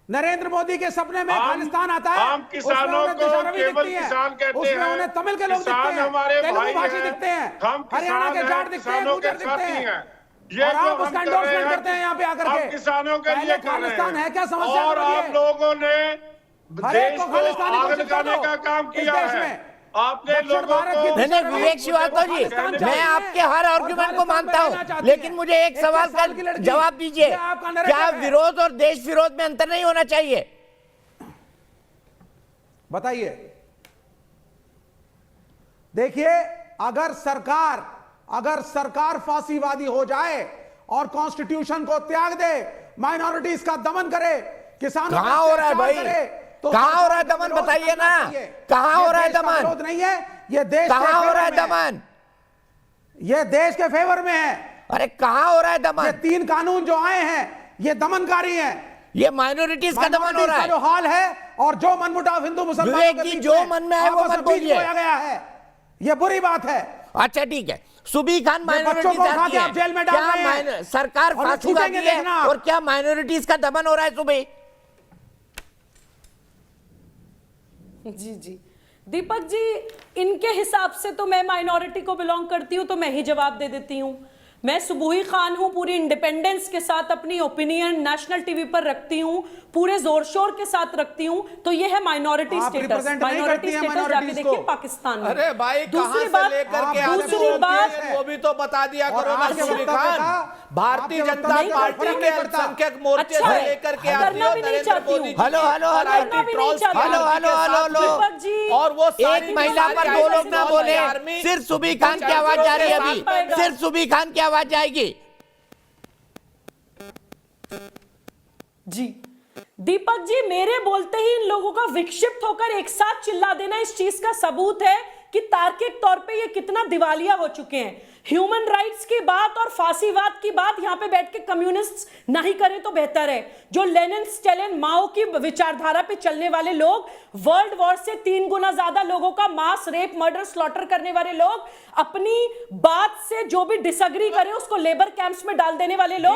नरेंद्र मोदी के सपने में खालिस्तान आता है। हम किसानों को केवल किसान कहते हैं, उन्हें तमिल के लोग दिखते हैं, तेलुगु भाषी दिखते हैं, हरियाणा के जाट दिखते हैं, गुर्जर दिखते हैं, और आप उसका एंडोर्समेंट करते हैं यहाँ पे आकर के। किसानों के लिए खालिस्तान है क्या समस्या? और आप लोगों ने देश को आग लगाने का काम किया है। आपने लोगों को नहीं, विवेक श्रीवास्तव जी, मैं आपके हर आर्गुमेंट को मानता हूं, लेकिन मुझे एक सवाल का जवाब दीजिए। क्या विरोध और देश विरोध में अंतर नहीं होना चाहिए? बताइए। देखिए, अगर सरकार फांसीवादी हो जाए और कॉन्स्टिट्यूशन को त्याग दे, माइनॉरिटीज का दमन करे, किसानों कहां हो रहा है भाई? तो कहां हो रहा है दमन? बताइए ना, कहां हो रहा है दमन? विरोध नहीं है, ये देश कहां हो रहा है दमन? ये देश के फेवर में है। अरे कहां हो रहा है दमन? ये 3 कानून जो आए हैं, ये दमनकारी हैं। ये माइनॉरिटीज का दमन हो रहा है। जो हाल है और जो मनमुटाव हिंदू मुसलमानों विवेक जी, जो मन में है वो मत बोलिए। गया है, ये बुरी बात है। अच्छा ठीक है, सुबी खान माइनॉरिटीज आप जेल में डाल रहे हैं, सरकार फांसीवादी है, और क्या माइनॉरिटीज का दमन हो रहा है सुबह? जी दीपक जी, इनके हिसाब से तो मैं माइनॉरिटी को बिलोंग करती हूं, तो मैं ही जवाब दे देती हूं। मैं सुबुही खान हूं, पूरी इंडिपेंडेंस के साथ अपनी ओपिनियन नेशनल टीवी पर रखती हूं, पूरे जोर शोर के साथ रखती हूं। तो ये है माइनॉरिटी स्टेटस। माइनॉरिटी स्टेटस जाके देखिए पाकिस्तान में। अरे भाई, दूसरी बात, दूसरी बात वो भी तो बता दिया करो ना सुबुही खान। भारतीय जनता पार्टी के अल्पसंख्यक मोर्चे से लेकर के नरेंद्र मोदी, हेलो, और वो एक महिला पर 2 लोग ना बोले, सिर्फ सुबी खान की आवाज जा रही है अभी, सिर्फ सुबी खान की आवाज जाएगी। जी दीपक जी, मेरे बोलते ही इन लोगों का विक्षिप्त होकर एक साथ चिल्ला देना इस चीज का सबूत है कि तार्किक तौर पे ये कितना दिवालिया हो चुके हैं। ह्यूमन राइट्स की बात और फांसीवाद की बात यहां पे बैठ के कम्युनिस्ट नहीं करें तो बेहतर है। जो लेनिन, स्टेलिन, माओ की विचारधारा पे चलने वाले लोग, वर्ल्ड वॉर से 3 गुना ज्यादा लोगों का मास रेप, मर्डर, स्लॉटर करने वाले लोग, अपनी बात से जो भी डिसएग्री करे उसको लेबर कैंप्स में डाल देने वाले लोग,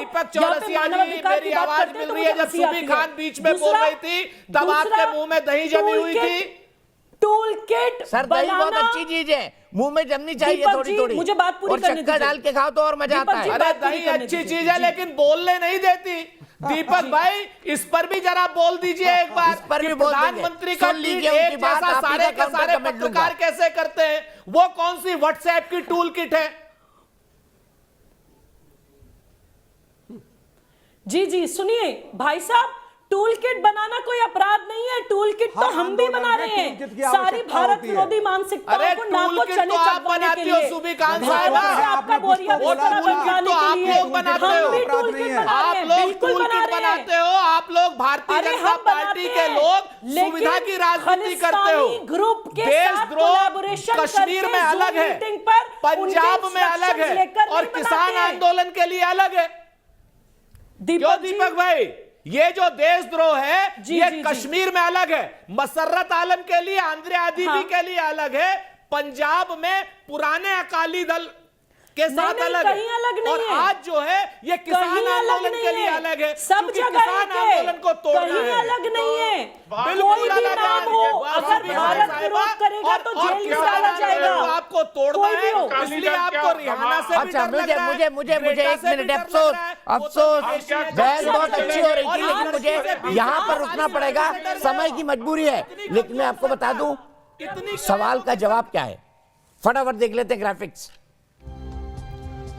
मेरी आवाज मिल रही है। जब सुबी खान बीच में बोल रही थी, तब आपके मुंह में दही जमी हुई थी। टूल किट सर दही बहुत अच्छी चीज है, मुंह में जमनी चाहिए दीपक थोड़ी जी, थोड़ी, मुझे बात पूरी और करने शक्कर दीजिए। डाल के खाओ तो और मजा आता दीपक जी, है। अरे दही अच्छी चीज है लेकिन बोलने नहीं देती। दीपक भाई इस पर भी जरा बोल दीजिए एक बार, इस पर भी कि बोल देंगे। प्रधानमंत्री का सुन ट्वीट लीजिए उनकी एक बात, जैसा आप ही सारे का के काउंटर सारे कमेंट दूंगा। पत्रकार कैसे करते हैं? वो कौन सी व्हाट्सएप की टूल किट है? जी जी सुनिए भाई साहब, टूल किट बनाना कोई अपराध नहीं है। टूल किट तो हम भी बना रहे हैं। सारी भारत विरोधी मानसिकताओं को नाको चने चबवाने के लिए, सुबिकांत भारत से आपका बोरिया बिस्तरा बनवाने के लिए आप लोग बनाते हम हो। भी टूल किट बना रहे आप हैं, लोग बिल्कुल टूल बना किट रहे बनाते हैं। हो। आप लोग भारतीय अरे जनता हम पार्टी के लोग सुविधा की राजनीति करते हो। खालिस्तानी ग्रुप के साथ देशद्रोह कोलैबोरेशन कश्मीर करके में अलग Zoom है, मीटिंग पर पंजाब उनके में अलग instructions है लेकर और नहीं किसान बनाते। आंदोलन के लिए अलग है। क्यों दीपक भाई? ये जो देशद्रोह है ये कश्मीर में अलग है, मसर्रत आलम के लिए, आंद्रे आदिबी के लिए अलग है, पंजाब में पुराने अकाली दल के साथ अलग है, और आज जो है ये किसान आंदोलन के लिए अलग है। सब जगह किसान आंदोलन को तोड़ना कहीं है। अलग नहीं है। बिल्कुल कोई भी अलग नाम है। हो, बस अगर भी भारत साहिबा, विरोध करेगा तो और जेल में किसान डाला आंदोलन जाएगा। को आपको तोड़ना कोई भी है, हो। इसलिए आपको रिहाना से भी अच्छा डर लग रहा है, मुझे ग्रेटा एक से भी मिनट डर लग अफसोस रहा है। अफसोस बहस क्या बहुत अच्छी हो रही और थी, लेकिन आप मुझे इससे यहाँ पर आप रुकना इससे पड़ेगा, डर रहे हो। समय की मजबूरी है। लेकिन मैं आपको बता दूं सवाल का जवाब क्या है, फटाफट देख लेते हैं ग्राफिक्स।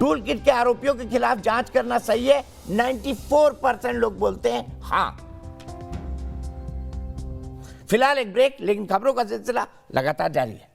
टूल किट के आरोपियों के खिलाफ जांच करना सही है, 94% लोग बोलते हैं हां। फिलहाल एक ब्रेक, लेकिन खबरों का सिलसिला लगातार जारी है।